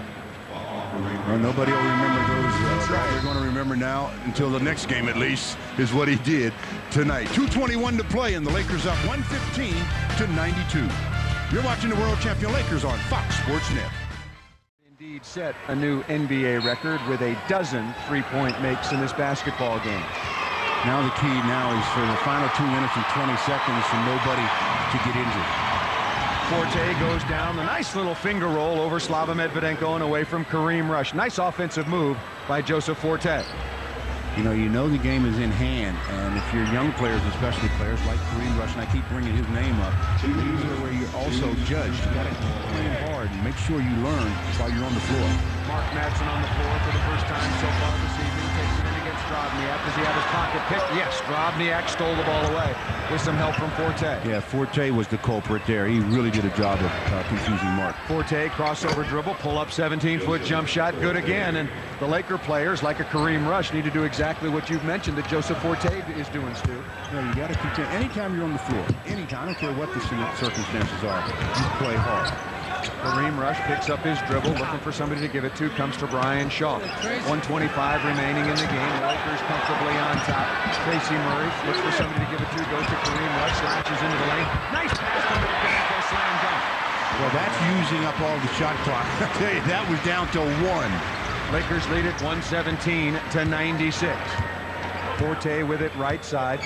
Well, nobody will remember those. They're going to remember now, until the next game at least, is what he did tonight. 2:21 to play, and the Lakers up 115-92. You're watching the world champion Lakers on Fox Sports Net. Indeed set a new NBA record with a dozen three-point makes in this basketball game. Now the key now is for the final 2 minutes and 20 seconds for nobody to get injured. Forte goes down. The nice little finger roll over Slava Medvedenko and away from Kareem Rush. Nice offensive move by Joseph Forte. You know the game is in hand, and if you're young players, especially players like Kareem Rush, and I keep bringing his name up, these are where you're also judged. You got to play hard and make sure you learn while you're on the floor. Mark Madsen on the floor for the first time so far this evening. Takes it in against Drobniak. Does he have his pocket picked? Yes, Drobniak stole the ball away with some help from Forte. Yeah, Forte was the culprit there. He really did a job of confusing Mark. Forte, crossover dribble, pull up 17-foot jump shot, good again. And the Laker players, like a Kareem Rush, need to do exactly what you've mentioned that Joseph Forte is doing, Stu. Yeah, you got to continue. Anytime you're on the floor, anytime, I don't care what the circumstances are, you play hard. Kareem Rush picks up his dribble, looking for somebody to give it to. Comes to Brian Shaw. 1:25 remaining in the game. The Lakers comfortably on top. Tracy Murray looks for somebody to give it to. Goes to Kareem Rush, latches into the lane. Nice pass to Medvedenko, slam dunk. Well, that's using up all the shot clock. I tell you, that was down to 1. Lakers lead it 117-96. Forte with it right side.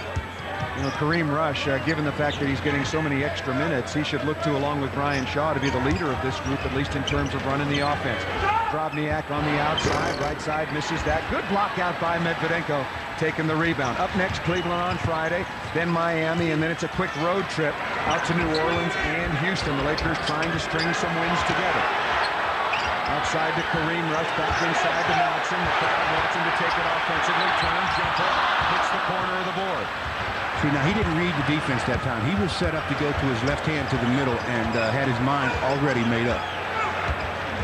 You know, Kareem Rush, given the fact that he's getting so many extra minutes, he should look to, along with Brian Shaw, to be the leader of this group, at least in terms of running the offense. Drobniak on the outside, right side, misses that. Good block out by Medvedenko, taking the rebound. Up next, Cleveland on Friday, then Miami, and then it's a quick road trip out to New Orleans and Houston. The Lakers trying to string some wins together. Outside to Kareem Rush, back inside to Madsen. The crowd wants him to take it offensively. Turns, jumper, hits the corner of the board. See, now he didn't read the defense that time. He was set up to go to his left hand to the middle and had his mind already made up.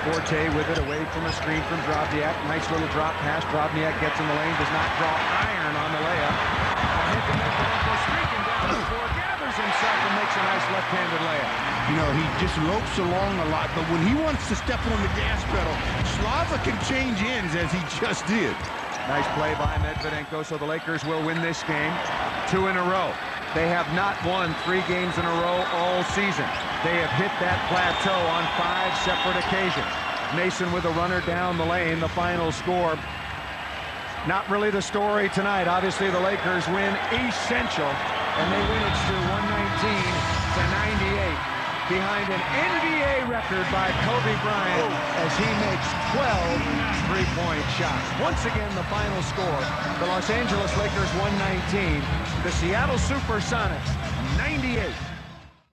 Forte with it away from a screen from Drobniak. Nice little drop pass. Drobniak gets in the lane, does not draw iron on the layup. Medvedenko streaking down the floor, gathers himself and makes a nice left-handed layup. You know, he just lopes along a lot, but when he wants to step on the gas pedal, Slava can change ends as he just did. Nice play by Medvedenko, so the Lakers will win this game 2 in a row. They have not won 3 games in a row all season. They have hit that plateau on 5 separate occasions. Mason with a runner down the lane, the final score. Not really the story tonight. Obviously, the Lakers win essential, and they win it to 119-98. Behind an NBA record by Kobe Bryant as he makes 12 three-point shots. Once again, the final score, the Los Angeles Lakers 119, the Seattle Supersonics 98.